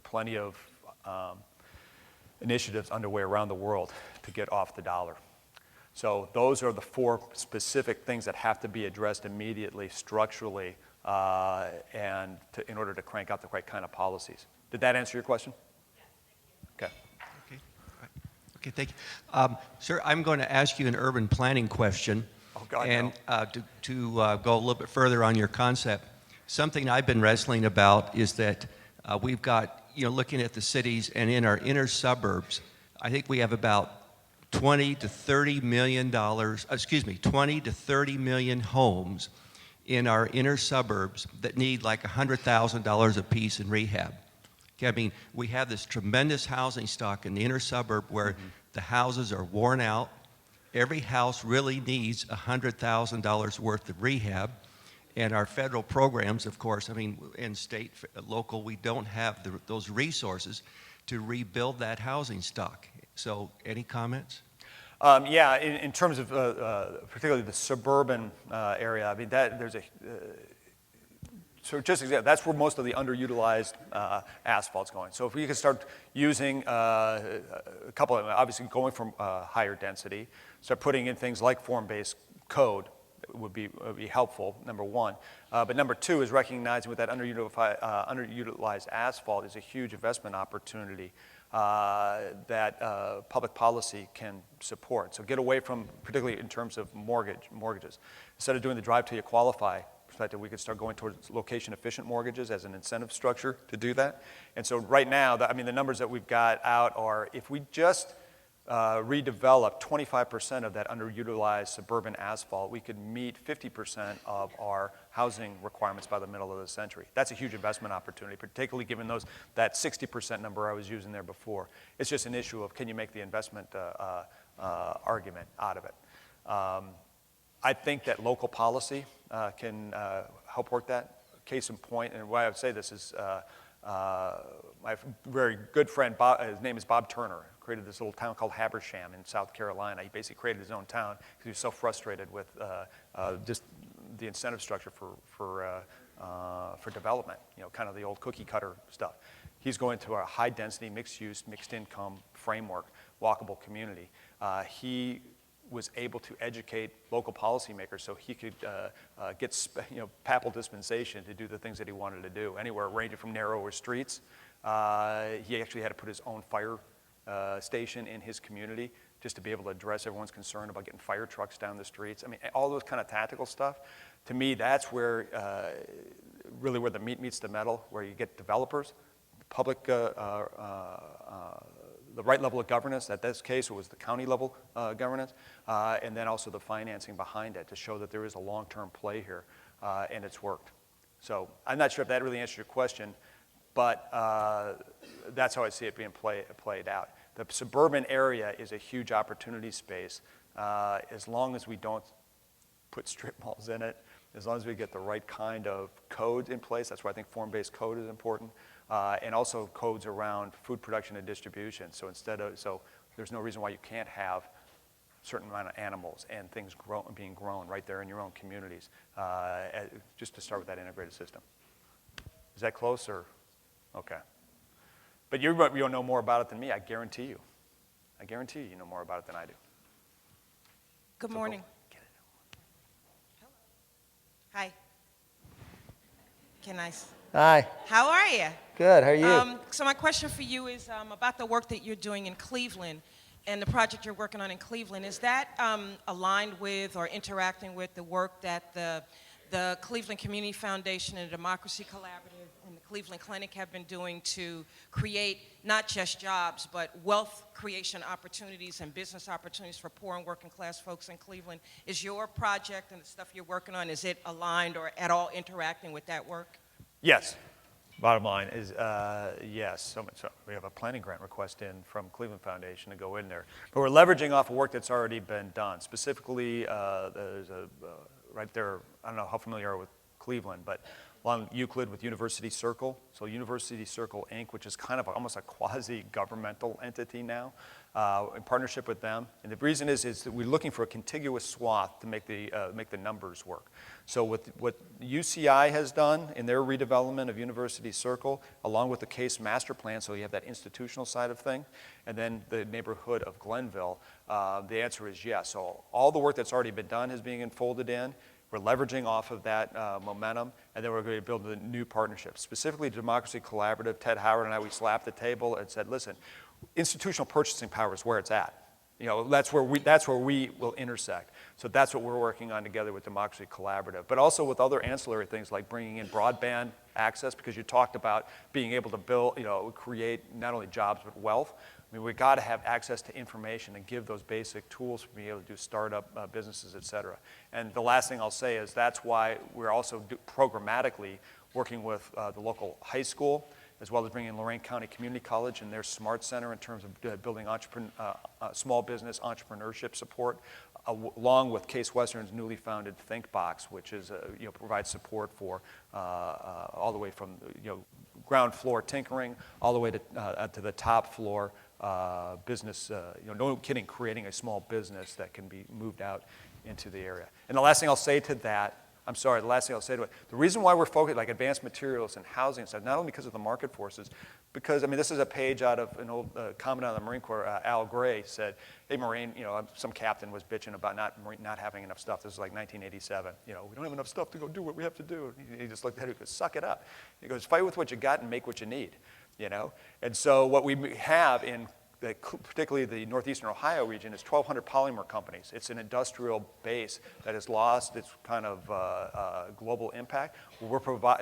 plenty of initiatives underway around the world to get off the dollar. So those are the four specific things that have to be addressed immediately, structurally, in order to crank out the right kind of policies. Did that answer your question? Yes, thank you. Okay. Okay, thank you. Sir, I'm going to ask you an urban planning question. Oh, God, and no. To go a little bit further on your concept, something I've been wrestling about is that we've got, looking at the cities and in our inner suburbs, I think we have about 20 to 30 million homes in our inner suburbs that need like $100,000 apiece in rehab. Okay, I mean, we have this tremendous housing stock in the inner suburb where the houses are worn out. Every house really needs $100,000 worth of rehab. And our federal programs, of course, I mean, in state, local, we don't have those resources to rebuild that housing stock. So any comments? Yeah, in terms of particularly the suburban area, I mean, there's so just example, that's where most of the underutilized asphalt's going. So if we could start using a couple of, obviously going from higher density, start putting in things like form-based code, would be helpful, number one. But number two is recognizing with that underutilized asphalt is a huge investment opportunity that public policy can support. So get away from, particularly in terms of mortgages. Instead of doing the drive till you qualify perspective, we could start going towards location-efficient mortgages as an incentive structure to do that. And so right now, the numbers that we've got out are if we just redevelop 25% of that underutilized suburban asphalt, we could meet 50% of our housing requirements by the middle of the century. That's a huge investment opportunity, particularly given that 60% number I was using there before. It's just an issue of can you make the investment argument out of it. I think that local policy can help work that. Case in point, and why I would say this is my very good friend, his name is Bob Turner, created this little town called Habersham in South Carolina. He basically created his own town because he was so frustrated with just the incentive structure for development, kind of the old cookie cutter stuff. He's going to a high density, mixed use, mixed income framework, walkable community. He was able to educate local policymakers so he could get papal dispensation to do the things that he wanted to do, anywhere ranging from narrower streets. He actually had to put his own fire station in his community just to be able to address everyone's concern about getting fire trucks down the streets. I mean, all those kind of tactical stuff. To me, that's where really where the meat meets the metal, where you get developers, public, the right level of governance. At this case, it was the county level governance, and then also the financing behind it to show that there is a long-term play here, and it's worked. So I'm not sure if that really answers your question, but that's how I see it being played out. The suburban area is a huge opportunity space as long as we don't put strip malls in it, as long as we get the right kind of code in place. That's why I think form-based code is important, and also codes around food production and distribution. So there's no reason why you can't have certain amount of animals and things being grown right there in your own communities, just to start with that integrated system. Is that close or? Okay. But you'll know more about it than me, I guarantee you. I guarantee you know more about it than I do. Good morning. Hi. Hi. How are you? Good. How are you? So my question for you is about the work that you're doing in Cleveland and the project you're working on in Cleveland. Is that aligned with or interacting with the work that the Cleveland Community Foundation and the Democracy Collaborative and the Cleveland Clinic have been doing to create not just jobs, but wealth creation opportunities and business opportunities for poor and working class folks in Cleveland? Is your project and the stuff you're working on, is it aligned or at all interacting with that work? Yes. Bottom line is yes. So we have a planning grant request in from Cleveland Foundation to go in there. But we're leveraging off of work that's already been done. Specifically, there's right there, I don't know how familiar you are with Cleveland, but along Euclid with University Circle. So University Circle, Inc., which is kind of almost a quasi-governmental entity now, in partnership with them. And the reason is that we're looking for a contiguous swath to make the numbers work. So what UCI has done in their redevelopment of University Circle, along with the case master plan, so you have that institutional side of thing, and then the neighborhood of Glenville, the answer is yes. So all the work that's already been done is being enfolded in. We're leveraging off of that momentum, and then we're going to build a new partnership. Specifically, Democracy Collaborative, Ted Howard and I, we slapped the table and said, listen, institutional purchasing power is where it's at. You know, that's where we will intersect. So that's what we're working on together with Democracy Collaborative, but also with other ancillary things like bringing in broadband access, because you talked about being able to build, create not only jobs but wealth. I mean, we've got to have access to information and give those basic tools for being able to do startup businesses, et cetera. And the last thing I'll say is that's why we're also programmatically working with the local high school, as well as bringing in Lorain County Community College and their Smart Center in terms of building small business entrepreneurship support, along with Case Western's newly founded Think Box, which is provides support for all the way from ground floor tinkering all the way to the top floor business. No kidding, creating a small business that can be moved out into the area. And the last thing I'll say to that. The last thing I'll say to it, the reason why we're focused, like advanced materials and housing and stuff, not only because of the market forces, because, I mean, this is a page out of an old commandant of the Marine Corps, Al Gray, said, hey, Marine, some captain was bitching about not having enough stuff. This is like 1987. We don't have enough stuff to go do what we have to do. He just looked at it and goes, suck it up. He goes, fight with what you got and make what you need, And so what we have in particularly the northeastern Ohio region, is 1,200 polymer companies. It's an industrial base that has lost its kind of global impact.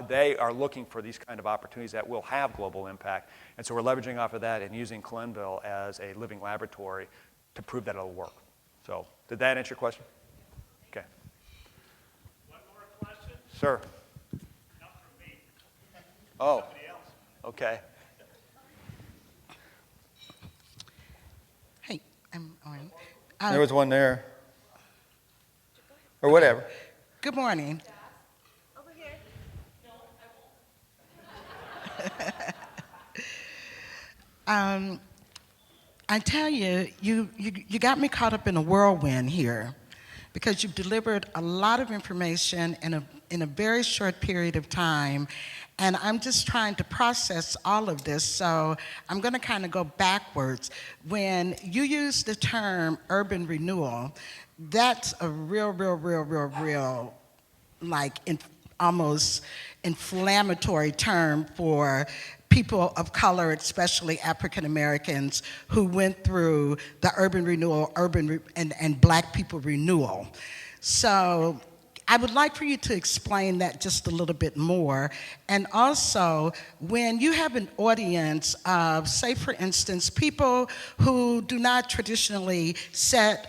They are looking for these kind of opportunities that will have global impact. And so we're leveraging off of that and using Glenville as a living laboratory to prove that it'll work. So did that answer your question? Okay. One more question? Sir. Not from me. Oh. Somebody else. Okay. I'm on. There was one there. Or whatever. Good morning. Over here. I tell you, you got me caught up in a whirlwind here, because you've delivered a lot of information in a very short period of time, and I'm just trying to process all of this, so I'm going to kind of go backwards. When you use the term urban renewal, that's a real, like, almost inflammatory term for people of color, especially African Americans, who went through the urban renewal, and black people renewal. So I would like for you to explain that just a little bit more. And also, when you have an audience of, say for instance, people who do not traditionally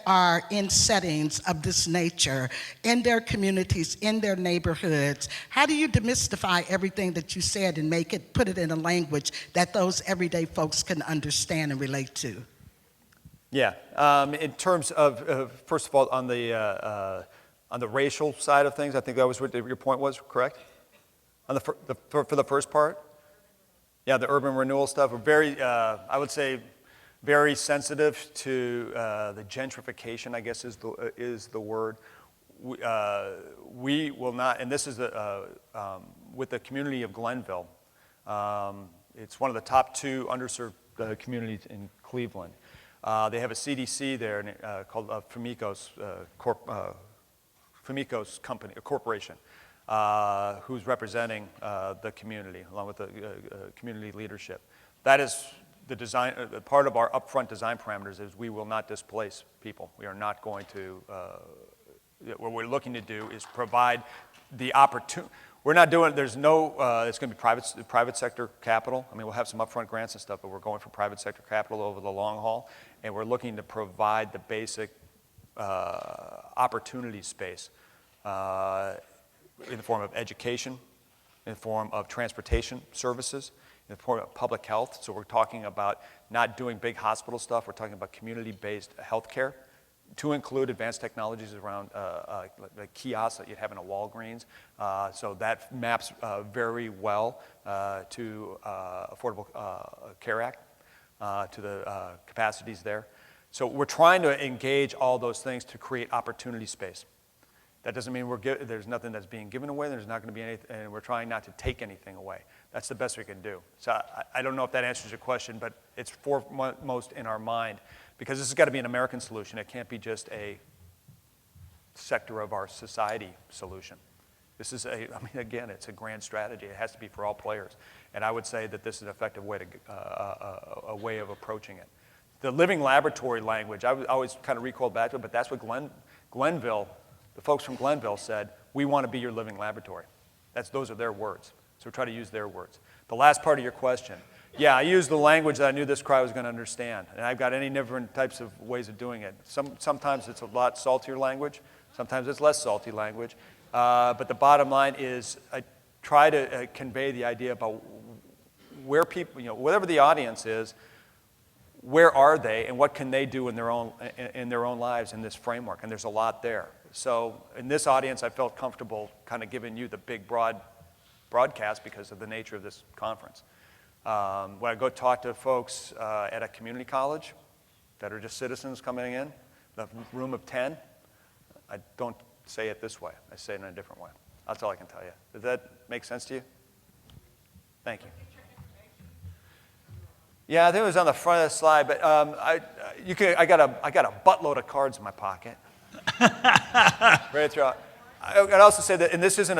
are in settings of this nature, in their communities, in their neighborhoods, how do you demystify everything that you said and put it in a language that those everyday folks can understand and relate to? Yeah, in terms of, first of all, on the racial side of things, I think that was what your point was, correct? On for the first part? Yeah, the urban renewal stuff. We're very, I would say, very sensitive to the gentrification, I guess is the word. We will not, and this is with the community of Glenville. It's one of the top 2 underserved communities in Cleveland. They have a CDC there called Famicos company, a corporation, who's representing the community along with the community leadership. That is the design. Part of our upfront design parameters is we will not displace people. We are not going to. What we're looking to do is provide the opportunity. We're not doing. There's no. It's going to be private sector capital. I mean, we'll have some upfront grants and stuff, but we're going for private sector capital over the long haul, and we're looking to provide the basic opportunity space in the form of education, in the form of transportation services, in the form of public health. So we're talking about not doing big hospital stuff. We're talking about community-based healthcare, to include advanced technologies around like kiosks that you'd have in a Walgreens. So that maps very well to Affordable Care Act, to the capacities there. So we're trying to engage all those things to create opportunity space. That doesn't mean there's nothing that's being given away. There's not going to be anything, and we're trying not to take anything away. That's the best we can do. So I don't know if that answers your question, but it's foremost in our mind, because this has got to be an American solution. It can't be just a sector of our society solution. This is again, it's a grand strategy. It has to be for all players. And I would say that this is an effective way a way of approaching it. The living laboratory language, I always kind of recall back to it, but that's what Glenville, the folks from Glenville said, we want to be your living laboratory. Those are their words. So we try to use their words. The last part of your question, yeah, I used the language that I knew this crowd was going to understand. And I've got any different types of ways of doing it. Sometimes it's a lot saltier language. Sometimes it's less salty language. But the bottom line is I try to convey the idea about where people, whatever the audience is, where are they and what can they do in their own lives in this framework? And there's a lot there. So in this audience, I felt comfortable kind of giving you the big, broadcast because of the nature of this conference. When I go talk to folks at a community college that are just citizens coming in, the room of 10, I don't say it this way. I say it in a different way. That's all I can tell you. Does that make sense to you? Thank you. Yeah, I think it was on the front of the slide, but I got a buttload of cards in my pocket. Ready to throw out. I'd also say that, and this isn't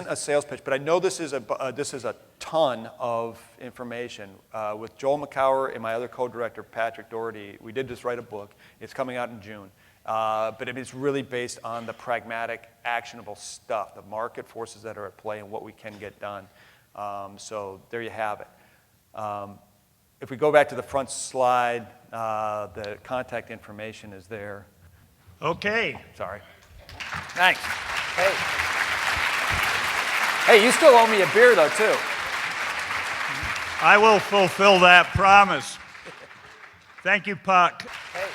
a sales pitch, but I know this is a ton of information. With Joel McCower and my other co-director, Patrick Doherty, we did just write a book. It's coming out in June. But it is really based on the pragmatic, actionable stuff, the market forces that are at play and what we can get done. So there you have it. If we go back to the front slide, the contact information is there. Okay. Sorry. Thanks. Hey, you still owe me a beer, though, too. I will fulfill that promise. Thank you, Puck. Hey.